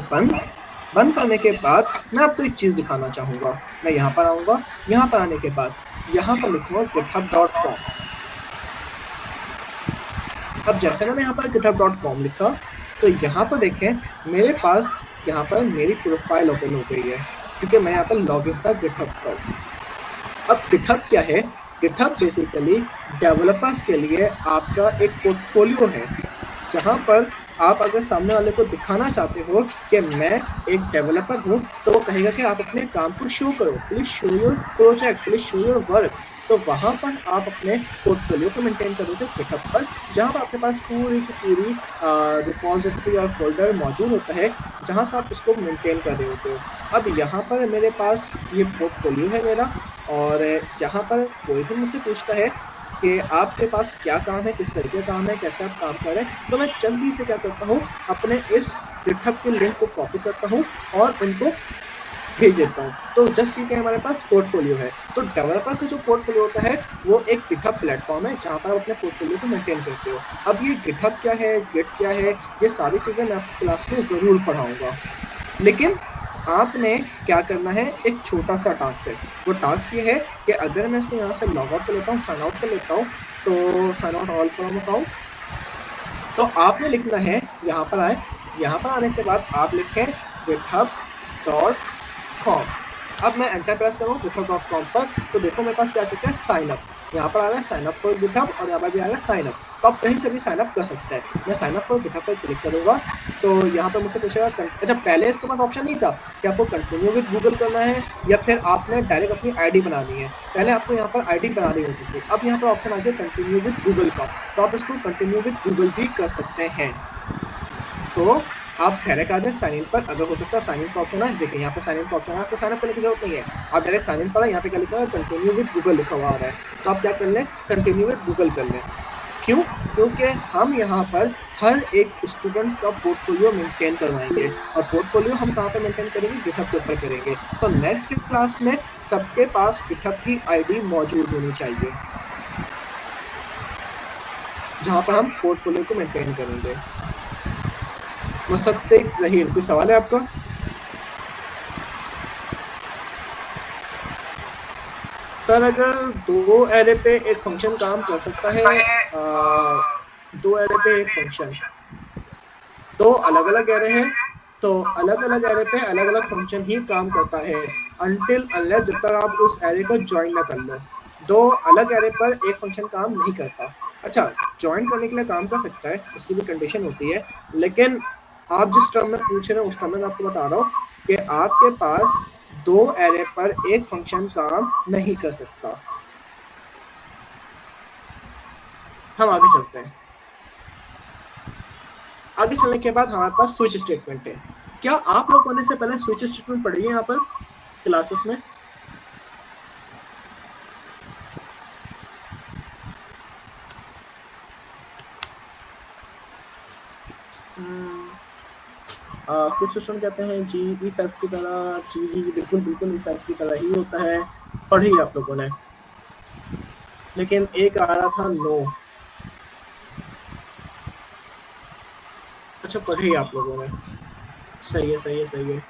बंद करने के बाद मैं आपको एक चीज़ दिखाना चाहूँगा। मैं यहाँ पर आऊँगा, यहाँ पर आने के बाद यहाँ पर लिखूँगा github.com। अब जैसे मैंने यहाँ पर github.com लिखा तो यहाँ पर देखें मेरे पास यहाँ पर मेरी प्रोफाइल ओपन हो गई है क्योंकि मैं यहाँ पर लॉग इन था गिटहब पर। अब गिटहब क्या है? गिटहब बेसिकली डेवलपर्स के लिए आपका एक पोर्टफोलियो है, जहाँ पर आप अगर सामने वाले को दिखाना चाहते हो कि मैं एक डेवलपर हूँ, तो वो कहेगा कि आप अपने काम को शो करो, please show your project, please show your work. तो वहाँ पर आप अपने पोर्टफोलियो को मेंटेन करोगे गिटहब पर, जहाँ पर आपके पास पूरी की पूरी रिपॉजिटरी और फोल्डर मौजूद होता है, जहाँ से आप इसको मेंटेन कर रहे होते हो। अब यहाँ पर मेरे पास ये पोर्टफोलियो है मेरा, और जहाँ पर कोई भी मुझसे पूछता है कि आपके पास क्या काम है, किस तरीके का काम है, कैसे आप काम कर रहे हैं, तो मैं जल्दी से क्या करता हूँ, अपने इस गिटहब के लिंक को कॉपी करता हूँ और उनको भेज देता हूँ। तो जस्ट ये कि हमारे पास पोर्टफोलियो है। तो डेवलपर का जो पोर्टफोलियो होता है वो एक गिटहब प्लेटफॉर्म है, जहाँ पर आप अपने पोर्टफोलियो को मेंटेन करते हो। अब ये गिटहब क्या है, गिट क्या है, ये सारी चीज़ें मैं आपको क्लास में ज़रूर पढ़ाऊँगा। लेकिन आपने क्या करना है, एक छोटा सा टास्क है। वो टास्क ये है कि अगर मैं इसको यहाँ से लॉग आउट कर लेता हूँ, साइन आउट कर लेता हूँ, तो sign out all from account, तो आपने लिखना है, यहाँ पर आए, यहाँ पर आने के बाद आप लिखें github.com। अब मैं एंटर प्रेस करूँ github.com पर, तो देखो मेरे पास क्या आ चुका है, साइन अप। यहाँ पर आ रहा है साइन अप फॉर गिटहब और यहाँ पर भी आ रहा है साइन अप। तो आप कहीं से भी साइन अप कर सकते हैं। मैं साइन अप फॉर गिटहब पर क्लिक करूँगा तो यहाँ पर मुझसे पूछेगा, अच्छा पहले इसके पास ऑप्शन नहीं था कि आपको कंटिन्यू विद गूगल करना है या फिर आपने डायरेक्ट अपनी आईडी बनानी है। पहले आपको यहाँ पर आईडी बनानी होती थी, अब यहाँ पर ऑप्शन आ गया कंटिन्यू विद गूगल का, तो आप इसको कंटिन्यू विद गूगल भी कर सकते हैं। तो आप डायरेक्ट आ जाए साइन इन पर, अगर हो सकता है साइन इन का ऑप्शन है, देखिए यहाँ पर साइन इन का ऑप्शन है, आपको साइन अप करने की जरूरत नहीं है, आप डायरेक्ट साइन इन पर है, यहाँ पे क्या लिखा है, कंटिन्यू विद गूगल लिखा हुआ आ रहा है, तो आप क्या कर लें, कंटिन्यू विद गूगल कर लें। क्यों? क्योंकि हम यहाँ पर हर एक स्टूडेंट्स का पोर्टफोलियो मेंटेन करवाएंगे, और पोर्टफोलियो हम कहाँ पर मेंटेन करेंगे, गिटहब के ऊपर करेंगे। तो नेक्स्ट क्लास में सबके पास गिटहब की आईडी मौजूद होनी चाहिए, जहाँ पर हम पोर्टफोलियो को मेंटेन करेंगे। मुसद्दिक ज़हीर, कोई सवाल है आपका? सर अगर दो एरे पे एक फंक्शन काम कर सकता है, दो एरे पे एक फंक्शन, दो अलग अलग एरे हैं, तो अलग अलग एरे पे अलग अलग फंक्शन ही काम करता है, अनटिल अनलेस जब तक आप उस एरे को ज्वाइन ना कर लो। दो अलग एरे पर एक फंक्शन काम नहीं करता। अच्छा, ज्वाइन करने के लिए काम कर सकता है, उसकी भी कंडीशन होती है, लेकिन आप जिस टर्म में पूछ रहे हैं उस टर्म में मैं आपको बता रहा हूँ कि आपके पास दो एरे पर एक फंक्शन काम नहीं कर सकता। हम आगे चलते हैं। आगे चलने के बाद हमारे पास स्विच स्टेटमेंट है। क्या आप लोगों ने से पहले स्विच स्टेटमेंट पढ़ी है यहाँ पर क्लासेस में? कुछ स्टूडेंट कहते हैं जी इफ एल्स की तरह, जी बिल्कुल बिल्कुल इफ एल्स की तरह ही होता है, पढ़ी आप लोगों ने, लेकिन एक आ रहा था नो। अच्छा पढ़ी आप लोगों ने, सही है सही है सही है।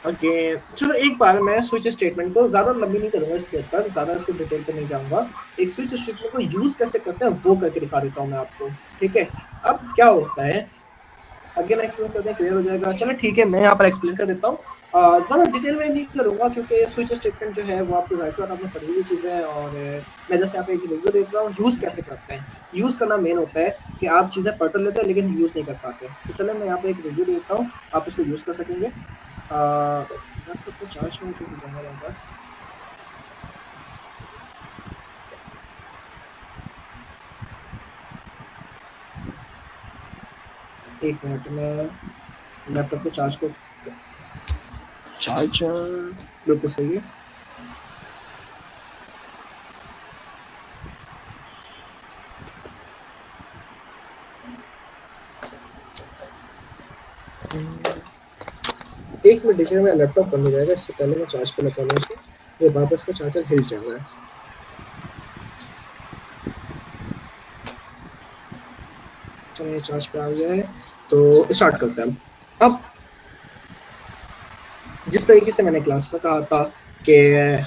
अगेन चलो एक बार मैं स्विच स्टेटमेंट को ज़्यादा लंबी नहीं करूँगा, इसके ऊपर ज़्यादा इसको डिटेल पे नहीं जाऊँगा, एक स्विच स्टेटमेंट को यूज़ कैसे करते हैं वो करके दिखा देता हूँ मैं आपको, ठीक है। अब क्या होता है, अगेन एक्सप्लेन करते हैं, क्लियर हो जाएगा। चलो ठीक है, मैं यहाँ पर एक्सप्लेन कर देता हूँ, ज़्यादा डिटेल में नहीं करूँगा क्योंकि स्विच स्टेटमेंट जो है वो आपको जाहिर सी बात आपने पढ़ी हुई चीज़ है, और मैं जैसे यहाँ पे एक रिव्यू देता हूँ यूज़ कैसे करते हैं। यूज़ करना मेन होता है कि आप चीज़ें पढ़ तो लेते हैं लेकिन यूज़ नहीं कर पाते। तो चलो मैं यहाँ पे एक रिव्यू देता हूँ, आप इसको यूज़ कर सकेंगे। तो चार्ज में जाएगा, एक मिनट में लैपटॉप को चार्ज को चार्जर बिल्कुल सही है। एक मिनट देखिए, मेरा लैपटॉप बंद हो जाएगा, इससे पहले मैं चार्ज कर लेता हूँ इसको, ये वापस का चार्जर हिल जा रहा है। समय चार्ज पे आ गया है, तो स्टार्ट करते हैं। अब जिस तरीके से मैंने क्लास में कहा था कि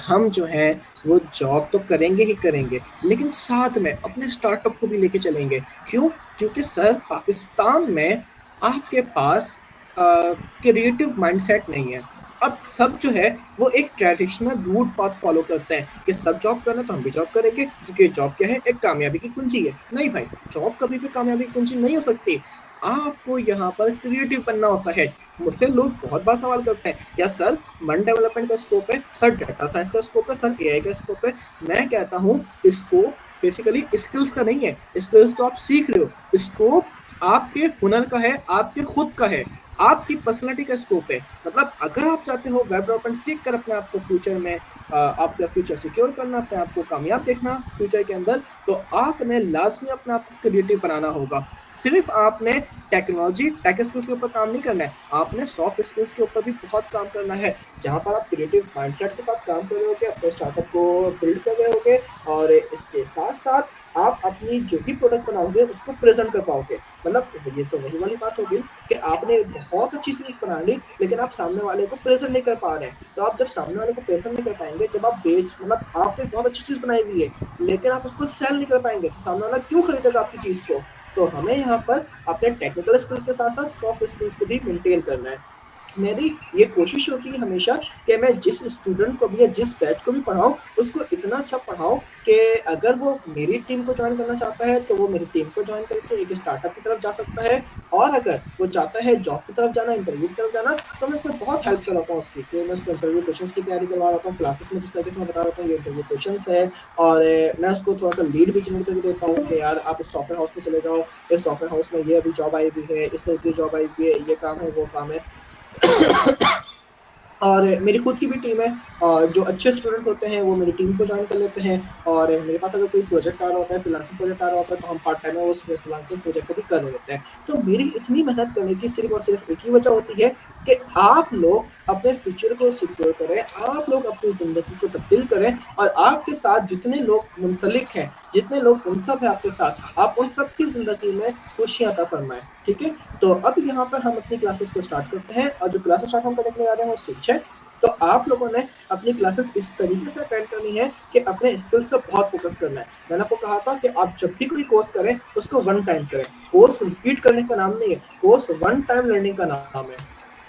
हम जो है वो जॉब तो करेंगे ही करेंगे, लेकिन साथ में अपने स्टार्टअप को भी लेके चलेंगे। क्यों? क्योंकि सर पाकिस्तान में आपके पास क्रिएटिव माइंडसेट नहीं है। अब सब जो है वो एक ट्रेडिशनल रूट पाथ फॉलो करते हैं कि सब जॉब करना तो हम भी जॉब करेंगे, क्योंकि जॉब क्या है, एक कामयाबी की कुंजी है। नहीं भाई, जॉब कभी भी कामयाबी की कुंजी नहीं हो सकती। आपको यहाँ पर क्रिएटिव बनना होता है। मुझसे लोग बहुत बार सवाल करते हैं, क्या सर मन डेवलपमेंट का स्कोप है, सर डाटा साइंस का स्कोप है, सर एआई का स्कोप है? मैं कहता हूँ स्कोप बेसिकली स्किल्स का नहीं है। स्किल्स तो आप सीख रहे हो, स्कोप आपके हुनर का है, आपके खुद का है, आपकी पर्सनालिटी का स्कोप है। मतलब अगर आप चाहते हो वेब डेवलपमेंट सीख कर अपने आप को फ्यूचर में आपका फ्यूचर सिक्योर करना, अपने आप को कामयाब देखना फ्यूचर के अंदर, तो आपने लाजमी अपने आप को क्रिएटिव बनाना होगा। सिर्फ आपने टेक्नोलॉजी टेक स्किल्स के ऊपर काम नहीं करना है, आपने सॉफ्ट स्किल्स के ऊपर भी बहुत काम करना है। जहाँ पर आप क्रिएटिव माइंडसेट के साथ काम कर रहे होगे, अपने स्टार्टअप को बिल्ड कर रहे होगे, और इसके साथ साथ आप अपनी जो भी प्रोडक्ट बनाओगे उसको प्रेजेंट कर पाओगे। मतलब ये तो वही वाली बात होगी कि आपने बहुत अच्छी चीज बना ली, लेकिन आप सामने वाले को प्रेजेंट नहीं कर पा रहे हैं। तो आप जब सामने वाले को प्रेजेंट नहीं कर पाएंगे, जब आप मतलब आपने बहुत अच्छी चीज बनाई हुई है, लेकिन आप उसको सेल नहीं कर पाएंगे, तो सामने वाला क्यों खरीदेगा आपकी चीज को? तो हमें यहाँ पर अपने टेक्निकल स्किल्स के साथ साथ सॉफ्ट स्किल्स को भी मेंटेन करना है। मेरी ये कोशिश होती है हमेशा कि मैं जिस स्टूडेंट को भी या जिस बैच को भी पढ़ाऊँ, उसको इतना अच्छा पढ़ाऊँ कि अगर वो मेरी टीम को ज्वाइन करना चाहता है, तो वो मेरी टीम को ज्वाइन करके एक स्टार्टअप की तरफ जा सकता है। और अगर वो चाहता है जॉब की तरफ जाना, इंटरव्यू की तरफ जाना, तो मैं उसमें बहुत हेल्प कराता हूँ उसकी, कि मैं उसको इंटरव्यू क्वेश्चंस की तैयारी करवा रहा हूँ। क्लासेस में जिस तरीके से मैं बता रहा हूँ ये इंटरव्यू क्वेश्चंस है, और मैं उसको थोड़ा-सा लीड भी जनरेट करके देता हूँ कि यार आप इस सॉफ्टवेयर हाउस में चले जाओ, इस सॉफ्टवेयर हाउस में ये अभी जॉब आई हुई है, इस तरह की जॉब आई हुई है, ये काम है, वो काम है। और मेरी खुद की भी टीम है, और जो अच्छे स्टूडेंट होते हैं वो मेरी टीम को ज्वाइन कर लेते हैं। और मेरे पास अगर कोई प्रोजेक्ट आ रहा होता है, फ्रीलांसिंग प्रोजेक्ट आ रहा होता है, तो हम पार्ट टाइम में उस फ्रीलांसिंग प्रोजेक्ट को भी कर लेते हैं। तो मेरी इतनी मेहनत करने की सिर्फ और सिर्फ एक ही वजह होती है कि आप लोग अपने फ्यूचर को सिक्योर करें, आप लोग अपनी ज़िंदगी को तब्दील करें, और आपके साथ जितने लोग मुंसलिक हैं, जितने लोग मुनसब हैं आपके साथ, आप उन सब की ज़िंदगी में खुशियाँ अता फरमाएँ। ठीक है? तो अब यहाँ पर हम अपनी क्लासेस को स्टार्ट करते हैं, और जो क्लासेस स्टार्ट हम करने के लिए आ रहे हैं वो स्विच है। तो आप लोगों ने अपनी क्लासेस इस तरीके से अटेंड करनी है कि अपने स्किल्स पे बहुत फोकस करना है। मैंने आपको कहा था कि आप जब भी कोई कोर्स करें, उसको वन टाइम करें। कोर्स रिपीट करने का नाम नहीं है, कोर्स वन टाइम लर्निंग का नाम है।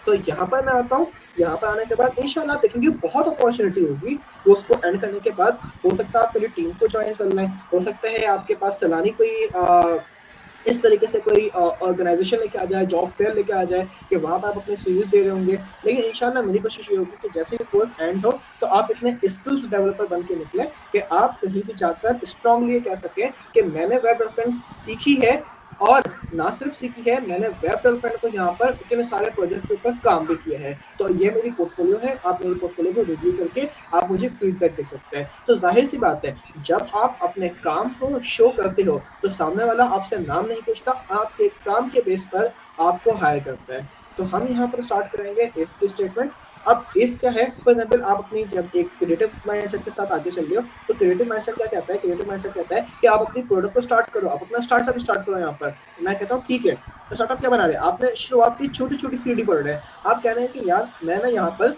तो यहाँ पर मैं आता हूँ, यहाँ पर आने के बाद इंशाल्लाह देखेंगे बहुत अपॉर्चुनिटी होगी कोर्स को एंड करने के बाद। हो सकता है आप मेरी टीम को ज्वाइन कर लें, हो सकता है आपके पास सलानी कोई इस तरीके से कोई ऑर्गेनाइजेशन लेके आ जाए, जॉब फेयर लेके आ जाए, कि वहाँ पर आप अपने सीरीज दे रहे होंगे। लेकिन इंशाल्लाह मेरी कोशिश ये होगी कि जैसे ही कोर्स एंड हो, तो आप इतने स्किल्स डेवलपर बन के निकले कि आप कहीं भी जाकर स्ट्रांगली ये कह सकें कि मैंने वेब डेवलपमेंट सीखी है, और ना सिर्फ सीखी है, मैंने वेब डेवलपमेंट को यहाँ पर इतने सारे प्रोजेक्ट्स के ऊपर काम भी किया है। तो ये मेरी पोर्टफोलियो है, आप मेरी पोर्टफोलियो को रिव्यू करके आप मुझे फीडबैक दे सकते हैं। तो जाहिर सी बात है, जब आप अपने काम को शो करते हो, तो सामने वाला आपसे नाम नहीं पूछता, आपके काम के बेस पर आपको हायर करता है। तो हम यहाँ पर स्टार्ट करेंगे इफ की स्टेटमेंट। अब इफ क्या है, फॉर एग्जाम्पल आप अपनी जब एक क्रिएटिव माइंडसेट के साथ आगे चल रहे हो, तो क्रिएटिव माइंडसेट क्या कहता है? क्रिएटिव माइंडसेट कहता है कि आप अपनी प्रोडक्ट को स्टार्ट करो, आप अपना स्टार्टअप स्टार्ट करो। यहाँ पर मैं कहता हूँ ठीक है, तो स्टार्टअप क्या बना रहे हैं? आपने शुरुआत की छोटी छोटी सीढ़ी पढ़ रहे हैं। आप कह रहे हैं कि यार मैं ना यहाँ पर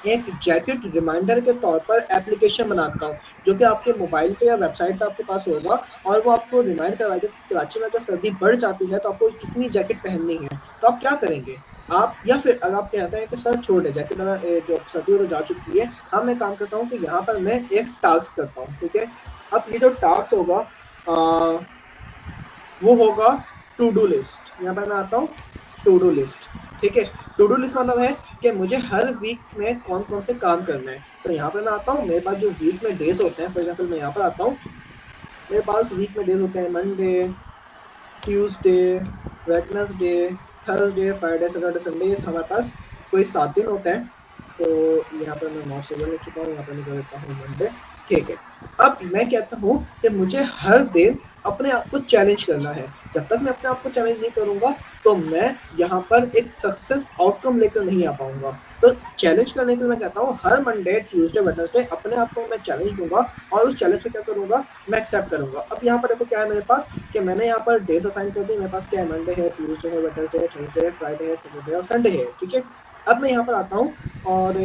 एक जैकेट रिमाइंडर के तौर पर एप्लीकेशन बनाता हूँ, जो कि आपके मोबाइल पे या वेबसाइट पे आपके पास होगा, और वो आपको रिमाइंड करवाएगा कि कराची में अगर सर्दी बढ़ जाती है तो आपको कितनी जैकेट पहननी है। तो आप क्या करेंगे? आप, या फिर अगर आप कहते हैं कि सर छोड़ दे जैकेट, जो सर्दी हो जा चुकी है, हाँ मैं काम करता हूँ कि यहाँ पर मैं एक टास्क करता हूँ। ठीक है? अब ये जो टास्क होगा वो होगा टू डू लिस्ट। यहाँ पर मैं आता हूँ टू डू लिस्ट। ठीक है? टू डू लिस्ट मतलब है कि मुझे हर वीक में कौन कौन से काम करना है। तो यहाँ पर मैं आता हूँ, मेरे पास जो वीक में डेज होते हैं, फॉर एग्जाम्पल मैं यहाँ पर आता हूँ, मेरे पास वीक में डेज होते हैं Monday, Tuesday, Wednesday, Thursday, Friday, Saturday, Sunday. हमारे पास कोई 7 दिन होते हैं। तो यहाँ पर मैं 9 से लिख चुका हूँ, यहाँ पर निकल देता हूँ मंडे। ठीक है? अब मैं कहता हूँ कि मुझे हर दिन अपने आप को चैलेंज करना है। जब तक मैं अपने आप को चैलेंज नहीं करूंगा तो मैं यहाँ पर एक सक्सेस आउटकम लेकर नहीं आ पाऊंगा। तो चैलेंज करने के लिए मैं कहता हूँ हर मंडे ट्यूसडे वेडनेसडे अपने आप को मैं चैलेंज दूंगा और उस चैलेंज को क्या करूंगा, मैं एक्सेप्ट करूंगा। अब यहाँ पर देखो क्या है मेरे पास कि मैंने यहाँ पर डेज असाइन कर दी। मेरे पास क्या है, मंडे है, ट्यूसडे है, वेडनेसडे है, थर्सडे है, फ्राइडे है, सैटरडे और संडे है। ठीक है, अब मैं यहाँ पर आता हूँ और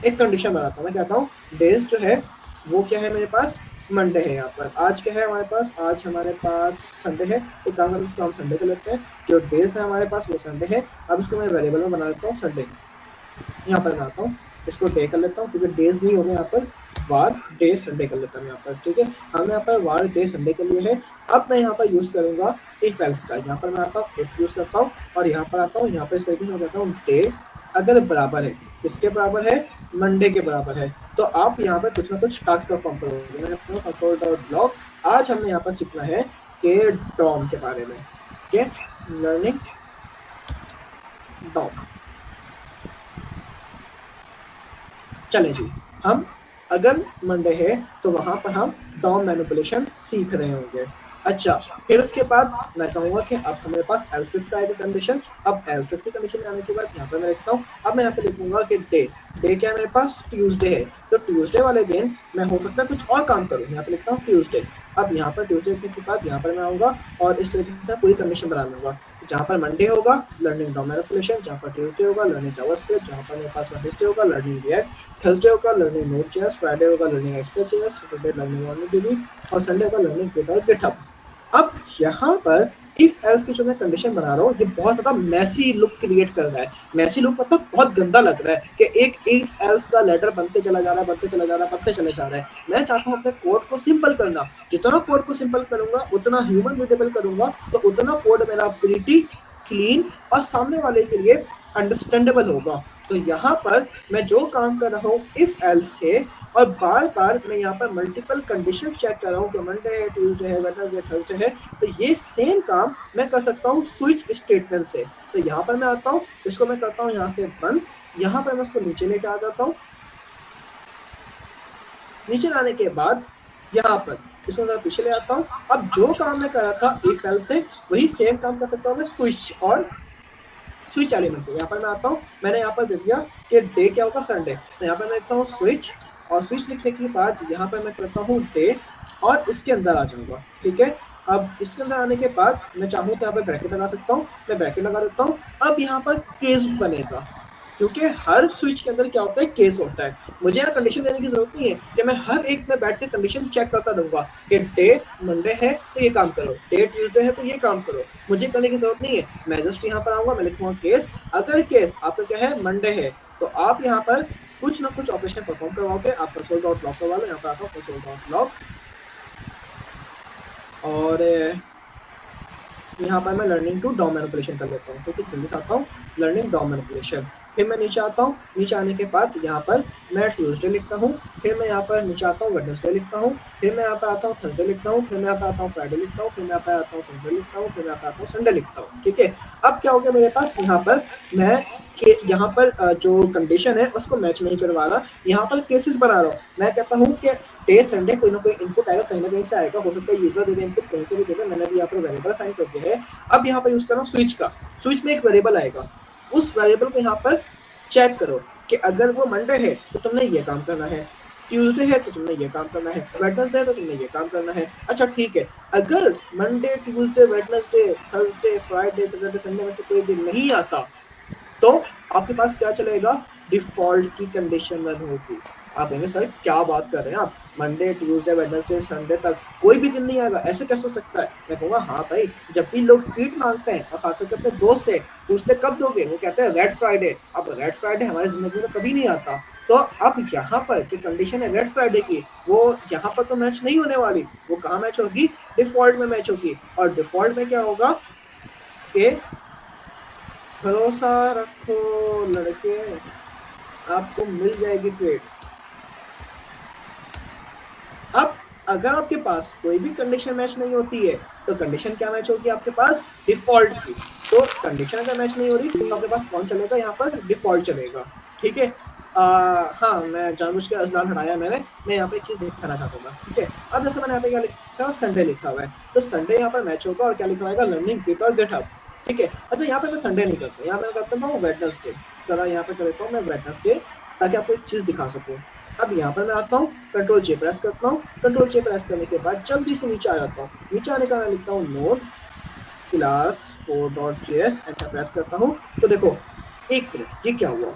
एक कंडीशन बनाता हूँ। मैं कहता हूँ डेज जो है वो क्या है मेरे पास, मंडे है। यहाँ पर आज क्या है हमारे पास, आज हमारे पास संडे है। एक काम करते इसको हम संडे कर लेते हैं। जो डेज है हमारे पास वो संडे है। अब इसको मैं वेरिएबल में बना लेता हूँ संडे। यहाँ पर मैं आता हूँ, इसको डे कर लेता हूँ क्योंकि डेज नहीं हो गए यहाँ पर, वार डे संडे कर लेता हूँ यहाँ पर। ठीक है, हमने यहाँ पर वार डे संडे के लिए है। अब मैं यहाँ पर यूज़ करूँगा इफ एल्स का। यहाँ पर मैं आता हूँ इफ यूज़ करता हूँ और यहाँ पर आता हूँ, यहाँ पर इस तरीके से मैं कहता हूँ डे अगर बराबर है, किसके बराबर है, मंडे के बराबर है, तो आप यहाँ पर कुछ ना कुछ टास्क परफॉर्म करोगे। मैं कंट्रोल डॉट ब्लॉक। आज हमने यहाँ पर सीखना है कि डॉम के बारे में। ठीक है, लर्निंग डॉम। चलें जी, हम अगर मंडे है तो वहाँ पर हम डॉम मैनिपुलेशन सीख रहे होंगे। अच्छा, फिर उसके बाद मैं कहूँगा कि अब हमारे पास एल्स इफ का है कंडीशन। अब एल्स इफ की कंडीशन आने के बाद यहाँ पर मैं लिखता हूँ, अब मैं यहाँ पे लिखूंगा कि डे क्या मेरे पास ट्यूसडे है, तो ट्यूसडे वाले दिन मैं हो सकता है कुछ और काम करूँ। यहाँ पे लिखता हूँ ट्यूसडे। अब यहाँ पर ट्यूसडे के बाद यहाँ पर मैं आऊँगा और इस तरीके से पूरी कंडीशन बना लूँगा। जहाँ पर मंडे होगा लर्निंग डॉम मैनिपुलेशन, जहाँ पर ट्यूसडे होगा लर्निंग जावास्क्रिप्ट, जहाँ पर मेरे पास वेडनेसडे होगा लर्निंग रिएक्ट, थर्सडे होगा लर्निंग नोड.js, फ्राइडे होगा लर्निंग एक्सप्रेस.js, सैटरडे लर्निंग मोंगोडीबी और संडे होगा लर्निंग गिट और गिटहब। अब यहाँ पर इफ एल्स की जो मैं कंडीशन बना रहा हूँ ये बहुत ज़्यादा मैसी लुक क्रिएट कर रहा है। मैसी लुक मतलब बहुत गंदा लग रहा है कि एक इफ एल्स का लेटर बनते चला जा रहा है, बनते चला जा रहा है, बनते चले जा रहा है। मैं चाहता हूँ अपने कोड को सिंपल करना। जितना कोड को सिंपल करूंगा उतना ह्यूमन रीडेबल करूंगा तो उतना कोड मेरा प्रीटी क्लीन और सामने वाले के लिए अंडरस्टैंडेबल होगा। तो यहाँ पर मैं जो काम कर रहा हूँ इफ एल्स से, और बार बार मैं यहाँ पर मल्टीपल कंडीशन चेक कर रहा हूँ कि मंडे है, ट्यूसडे है, वेडनेसडे, थर्सडे है, तो ये सेम काम मैं कर सकता हूँ स्विच स्टेटमेंट से। तो यहाँ पर मैं आता हूँ, इसको मैं करता हूँ यहाँ से बंद। यहाँ पर मैं इसको नीचे लेके आ जाता हूँ। नीचे लाने के बाद यहाँ पर इसको मैं पीछे ले आता हूँ। अब जो काम मैं कर रहा था इफ एल्स से वही सेम काम कर सकता हूँ मैं स्विच और स्विच एलिमेंट से। यहाँ पर मैं आता हूँ, मैंने यहाँ पर दे दिया कि डे क्या होगा, संडे। तो यहाँ पर मैं लिखता हूँ स्विच और स्विच लिखने के बाद यहाँ पर मैं करता हूँ डे और इसके अंदर आ जाऊँगा। ठीक है, अब इसके अंदर आने के बाद मैं चाहूँ तो यहाँ पर ब्रैकेट लगा सकता हूँ, मैं ब्रैकेट लगा देता हूँ। अब यहाँ पर केस बनेगा क्योंकि हर स्विच के अंदर क्या होता है, केस होता है। मुझे यहाँ कंडीशन देने की जरूरत नहीं है कि मैं हर एक में बैठ के कंडीशन चेक करता रहूंगा कि डे मंडे है तो ये काम करो, डे ट्यूसडे है तो ये काम करो। मुझे करने की जरूरत नहीं है। मैं जस्ट यहाँ पर आऊंगा, मैं लिखूंगा केस। अगर केस आपका क्या है, मंडे है, तो आप यहाँ पर कुछ ना कुछ ऑपरेशन परफॉर्म करवाओगे। आप कंसोल डॉट लॉक करवा लो। यहाँ पर आता हूँ कंसोल डॉट लॉक और यहाँ पर मैं लर्निंग टू डॉम मैनिपुलेशन कर लेता हूँ। तो जल्दी से आता हूँ लर्निंग डॉम मैनिपुलेशन। फिर मैं नीचे आता हूँ, नीचे आने के बाद यहाँ पर मैं ट्यूसडे लिखता हूँ। फिर मैं यहाँ पर नीचे आता हूँ वेडनेसडे लिखता हूँ। फिर मैं यहाँ पर आता हूँ थर्सडे लिखता हूँ। फिर मैं यहाँ पर आता हूँ फ्राइडे लिखता हूँ। फिर मैं यहाँ पर आता हूँ संडे लिखता हूँ। फिर मैं यहाँ पर आता हूँ संडे लिखता हूँ। ठीक है, अब क्या हो गया मेरे पास, यहाँ पर मैं यहाँ पर जो कंडीशन है उसको मैच नहीं करवा रहा, यहाँ पर केसेस बना रहा हूँ। मैं कहता हूँ कि डे संडे कोई ना कोई इनपुट आएगा, कहीं ना कहीं से आएगा। हो सकता है यूजर दे दे इनपुट, कहीं से भी दे दे। मैंने भी यहाँ पर वेरिएबल असाइन कर दिया है। अब यहाँ पर यूज कर रहा हूँ स्विच का। स्विच में एक वेरिएबल आएगा, उस वेरिएबल को यहाँ पर चेक करो कि अगर वो मंडे है तो तुमने ये काम करना है, ट्यूसडे है तो तुमने ये काम करना है, वेडनेसडे है तो तुमने ये काम करना है। अच्छा ठीक है, अगर Monday, Tuesday, Wednesday, Thursday, Friday, Saturday, Sunday में से कोई दिन नहीं आता तो आपके पास क्या चलेगा, डिफॉल्ट की कंडीशन रन होगी। आप कहेंगे सर क्या बात कर रहे हैं आप, मंडे, ट्यूसडे, वेडनेसडे, संडे तक कोई भी दिन नहीं आएगा, ऐसे कैसे हो सकता है? मैं कहूँगा हाँ भाई, जब भी लोग ट्रीट मांगते हैं और खासकर के अपने दोस्त से पूछते कब दोगे, वो कहते हैं रेड फ्राइडे। अब रेड फ्राइडे हमारी जिंदगी में कभी नहीं आता। तो अब यहाँ पर जो कंडीशन है रेड फ्राइडे की, वो यहाँ पर तो मैच नहीं होने वाली। वो कहाँ मैच होगी, डिफॉल्ट में मैच होगी। और डिफॉल्ट में क्या होगा कि भरोसा रखो लड़के, आपको मिल जाएगी ट्रेड। अब अगर आपके पास कोई भी कंडीशन मैच नहीं होती है तो कंडीशन क्या मैच होगी आपके पास, डिफॉल्ट की। तो कंडीशन अगर मैच नहीं हो रही तो आपके पास कौन चलेगा, यहाँ पर डिफॉल्ट चलेगा। ठीक है, हाँ, मैं जानबूझ के अज़लान हटाया मैंने, मैं यहाँ पे एक चीज़ दिखाना चाहता था, ठीक है? अब जैसे मैंने यहाँ पे क्या लिखा है, संडे लिखा हुआ है, तो संडे यहाँ पर मैच होगा और क्या लिखा होगा, लर्निंग गिट और गिटहब, ठीक है? अच्छा, यहाँ पे मैं संडे नहीं करता, यहाँ मैं करता हूँ वेडनेसडे। ज़रा यहाँ पे कर देता हूँ मैं वेडनेसडे, ताकि आपको एक चीज़ दिखा सकूँ। अब यहाँ पर मैं आता हूँ, कंट्रोल जे प्रेस करता हूँ, कंट्रोल जे प्रेस करने के बाद जल्दी से नीचे आ जाता हूँ। नीचे आने का मैं लिखता हूँ node class 4.js, enter press करता हूँ। तो देखो, एक मिनट, ये क्या हुआ?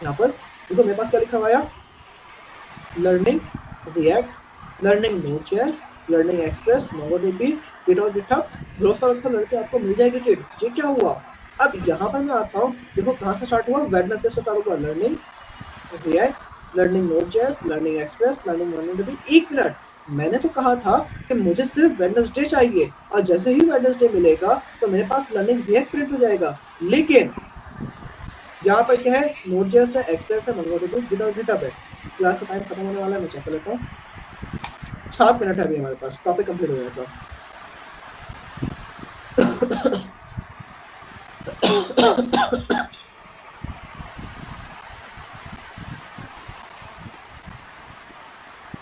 यहाँ पर देखो मेरे पास क्या लिखा हुआ है, learning React, learning Node js, learning Express, MongoDB, Git और गिटहब, भरोसा रखो लड़के आपको मिल जाएगी गिट। ये क्या हुआ? अब यहाँ पर मैं आता हूँ, देखो कहाँ से स्टार्ट हुआ, वेडनेसडे से स्टार्ट हुआ, learning React, learning Node js, learning express, learning MongoDB. एक मिनट, मैंने तो कहा था कि मुझे सिर्फ वेडनेसडे चाहिए, और जैसे ही वेडनेसडे मिलेगा तो मेरे पास लर्निंग रिएक्ट प्रिंट हो जाएगा। लेकिन यहाँ पर क्या है, नोड.js है, एक्सप्रेस है, मोंगोडीबी, गिट और गिटहब है। क्लास का टाइम खत्म होने वाला है, मैं चेक कर लेता हूँ। 7 मिनट है अभी हमारे पास, टॉपिक कंप्लीट हो जाएगा।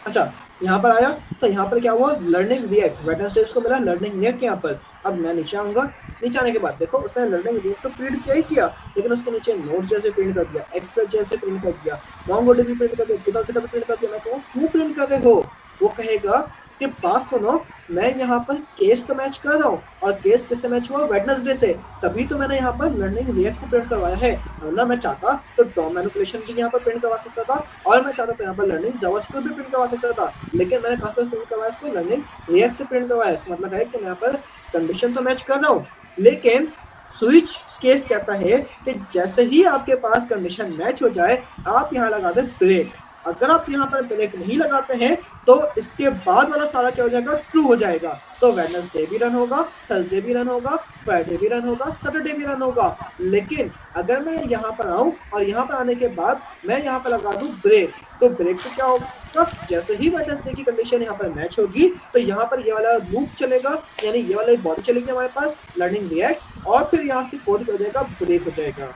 अच्छा, यहाँ पर आया तो यहाँ पर क्या हुआ, लर्निंग रिएक्ट, वेडनेसडे को मिला लर्निंग रिएक्ट यहाँ पर। अब मैं नीचे आऊंगा, नीचे आने के बाद देखो उसने लर्निंग रिएक्ट तो प्रिंट किया ही किया, लेकिन उसके नीचे नोड जैसे प्रिंट कर दिया, एक्सप्रेस जैसे प्रिंट कर दिया, मोंगोडीबी प्रिंट कर दिया, गिटहब प्रिंट कर दिया। मैं कहूँ क्यों प्रिंट कर रहे हो? वो कहेगा कि बात सुनो, मैं यहाँ पर केस तो मैच कर रहा हूँ, और केस किससे मैच हुआ, वेडनेसडे से, तभी तो मैंने यहाँ पर लर्निंग रिएक्ट को प्रिंट करवाया है। वरना मैं चाहता तो डॉम मैनिपुलेशन भी यहाँ पर प्रिंट करवा सकता था, और मैं चाहता तो यहाँ पर लर्निंग जावास्क्रिप्ट भी प्रिंट करवा सकता था, लेकिन मैंने कहाँ से प्रिंट करवाया इसको, लर्निंग रिएक्ट से प्रिंट करवाया। इसका मतलब है कि मैं यहाँ पर कंडीशन तो मैच कर रहा हूँ, लेकिन स्विच केस कहता है कि जैसे ही आपके पास कंडीशन मैच हो जाए, आप यहाँ लगा दें ब्रेक। अगर आप यहाँ पर ब्रेक नहीं लगाते हैं तो इसके बाद वाला सारा क्या हो जाएगा, ट्रू हो जाएगा। तो वेडनेसडे भी रन होगा, थर्सडे भी रन होगा, फ्राइडे भी रन होगा, सैटरडे भी रन होगा। लेकिन अगर मैं यहाँ पर आऊँ और यहाँ पर आने के बाद मैं यहाँ पर लगा दूँ ब्रेक, तो ब्रेक से क्या होगा, जैसे ही वेडनेसडे की कंडीशन यहाँ पर मैच होगी तो यहाँ पर ये वाला लूप चलेगा, यानी ये वाला बॉडी चलेगी हमारे पास, लर्निंग रिएक्ट, और फिर यहाँ से कोड कर जाएगा, ब्रेक हो जाएगा।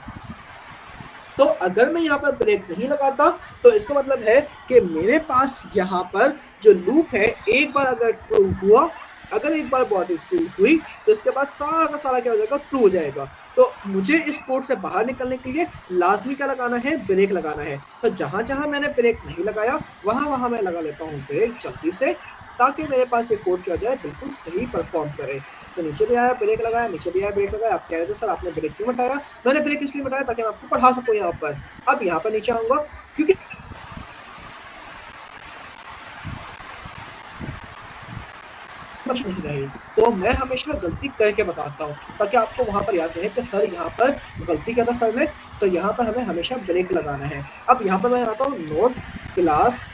तो अगर मैं यहाँ पर ब्रेक नहीं लगाता तो इसका मतलब है कि मेरे पास यहाँ पर जो लूप है, एक बार अगर ट्रू हुआ, अगर एक बार बॉडी ट्रू हुई तो इसके बाद सारा का सारा क्या हो जाएगा, ट्रू हो जाएगा। तो मुझे इस कोड से बाहर निकलने के लिए लाजमी क्या लगाना है, ब्रेक लगाना है। तो जहां जहां मैंने ब्रेक नहीं लगाया वहां वहां मैं लगा लेता हूँ ब्रेक जल्दी से, ताकि मेरे पास ये कोड क्या हो जाए, बिल्कुल सही परफॉर्म करे। तो नीचे भी आया ब्रेक लगाया, नीचे भी आया ब्रेक लगाया। आप कह रहे थे सर आपने ब्रेक क्यों हटाया? मैंने ब्रेक इसलिए हटाया ताकि मैं आपको पढ़ा सकूँ यहाँ पर। अब यहाँ पर नीचे आऊंगा, क्योंकि समझ नहीं रही, तो मैं हमेशा गलती करके बताता हूँ, ताकि आपको वहां पर याद रहे कि सर यहाँ पर गलती क्या था सर ने। तो यहाँ पर हमें हमेशा ब्रेक लगाना है। अब यहाँ पर मैं आता हूँ node class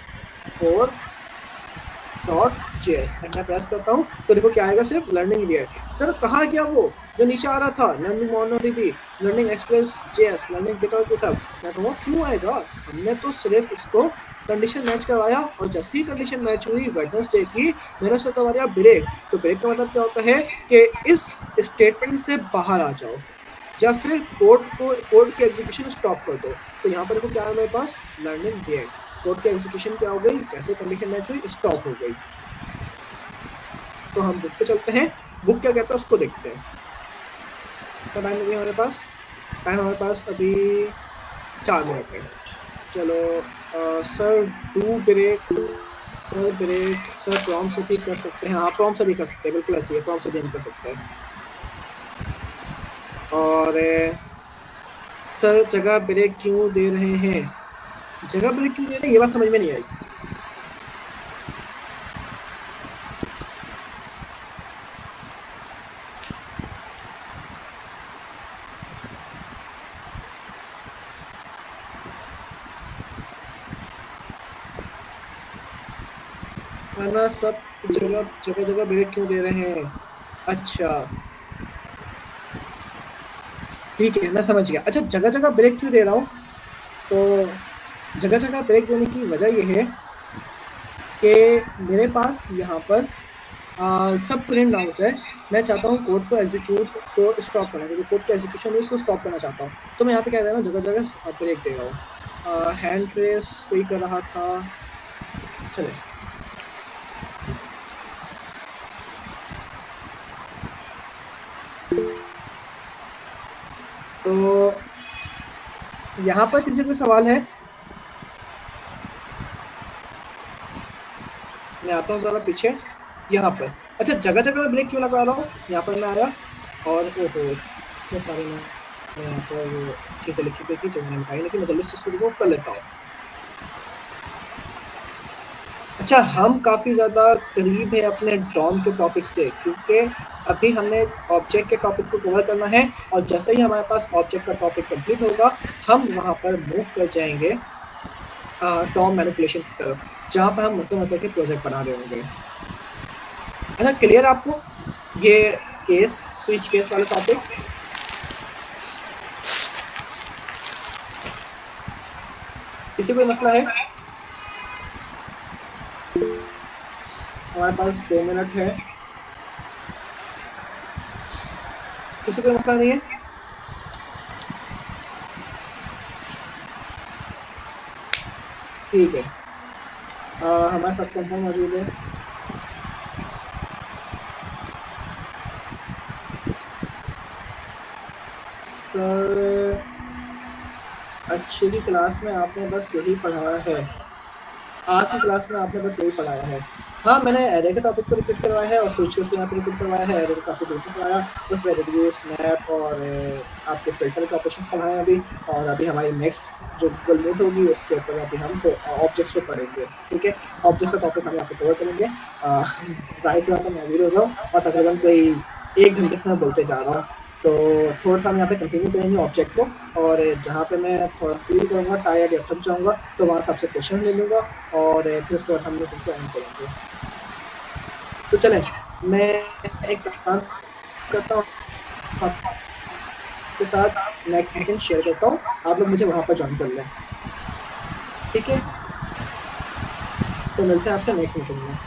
4.js, enter press करता हूँ तो देखो क्या आएगा, सिर्फ लर्निंग रिएक्ट। सर कहाँ गया वो जो नीचे आ रहा था, learning MongoDB, learning express JS, learning GitHub. मैं कहूँ क्यों आएगा, हमने तो सिर्फ इसको कंडीशन मैच करवाया, और जैसे ही कंडीशन मैच हुई वेडनेसडे की, मैंने उसे करवाया ब्रेक। तो ब्रेक का मतलब क्या होता है कि इस स्टेटमेंट से बाहर आ जाओ, या फिर कोड की एग्जीक्यूशन स्टॉप कर दो। तो यहाँ पर देखो क्या है मेरे पास, लर्निंग रिएक्ट, कोड की एग्जीक्यूशन क्या हो गई, जैसे कंडीशन मैच हुई स्टॉप हो गई। तो हम बुक पे चलते हैं, बुक क्या कहता है उसको देखते हैं। कितना टाइम लगे हमारे पास? टाइम हमारे पास अभी 4 मिनट है। चलो सर डू ब्रेक, सर प्रॉम से भी कर सकते हैं। हाँ प्रॉम से भी कर सकते हैं, बिल्कुल ऐसी है, प्रॉम से भी हम कर सकते हैं। और सर जगह ब्रेक क्यों दे रहे हैं, जगह ब्रेक क्यों दे रहे हैं, ये बात समझ में नहीं आई। ना सब जगह ब्रेक क्यों दे रहे हैं? अच्छा ठीक है, मैं समझ गया। अच्छा जगह जगह ब्रेक क्यों दे रहा हूँ, तो जगह जगह ब्रेक देने की वजह यह है कि मेरे पास यहाँ पर सब प्रिंट ना हो जाए। मैं चाहता हूँ कोड को एग्जीक्यूट को स्टॉप करना, क्योंकि कोड का एग्जीक्यूशन है उसको स्टॉप करना चाहता हूँ। तो मैं यहाँ पे क्या दे रहा हूँ, जगह जगह ब्रेक दे रहा हूँ। हैंड रेस कोई कर रहा था, चले। तो यहाँ पर किसी को सवाल है? मैं आता हूँ ज़रा पीछे। यहाँ पर अच्छा, जगह जगह मैं ब्रेक क्यों लगा रहा हूँ? यहाँ पर मैं आया और ओहो, इतने सारे मैं यहाँ पर चीज़ें लिखी गई थी जो मैंने बताई, लेकिन मैं जल्दी से इसको रिमूव कर लेता हूँ। अच्छा, हम काफ़ी ज़्यादा करीब है अपने डॉम के टॉपिक से, क्योंकि अभी हमने ऑब्जेक्ट के टॉपिक को कवर करना है और जैसे ही हमारे पास ऑब्जेक्ट का टॉपिक कंप्लीट होगा, हम वहाँ पर मूव कर जाएंगे डॉम मैनिपुलेशन की तरफ, जहाँ पर हम मसले के प्रोजेक्ट बना रहे होंगे। है ना क्लियर आपको ये केस स्विच केस वाला टॉपिक? किसी कोई मसला है? हमारे पास 2 मिनट है। किसी कोई मसला नहीं है? ठीक है। हमारे साथ कौन कौन मौजूद है? सर, अच्छी की क्लास में आपने बस यही पढ़ाया है। आज की क्लास में आपने बस यही पढ़ाया है। हाँ, मैंने एरे के टॉपिक को रिपीट करवाया है और स्विचेस को यहाँ पे रिपीट करवाया है। एरे को काफ़ी दूर तक पढ़ाया, उसमें रेडियस, स्नैप और आपके फिल्टर के ऑपरेशंस पढ़ाए अभी। और अभी हमारी नेक्स्ट जो गूगल मीट होगी उसके ऊपर अभी हम ऑब्जेक्ट्स को पढ़ेंगे। ठीक है, ऑब्जेक्ट्स का टॉपिक हम यहाँ पे कवर करेंगे। जाहिर सी बात है, मैं भी रोज़ हूँ और तकरीबन कोई 1 घंटे से मैं बोलते जा रहा हूँ, तो थोड़ा-सा हम यहाँ पे कंटिन्यू करेंगे ऑब्जेक्ट को, और जहाँ पे मैं थोड़ा फ़ील करूँगा टायर्ड या थक जाऊँगा, तो वहाँ से आपसे क्वेश्चन ले लूँगा और फिर उसके बाद हम लोग उनको एंड करेंगे। तो चलें, मैं एक काम करता हूँ, आपके साथ नेक्स्ट मीटिंग शेयर करता हूँ, आप लोग मुझे वहाँ पर जॉइन कर लें। ठीक है? तो मिलते हैं आपसे नेक्स्ट मीटिंग में।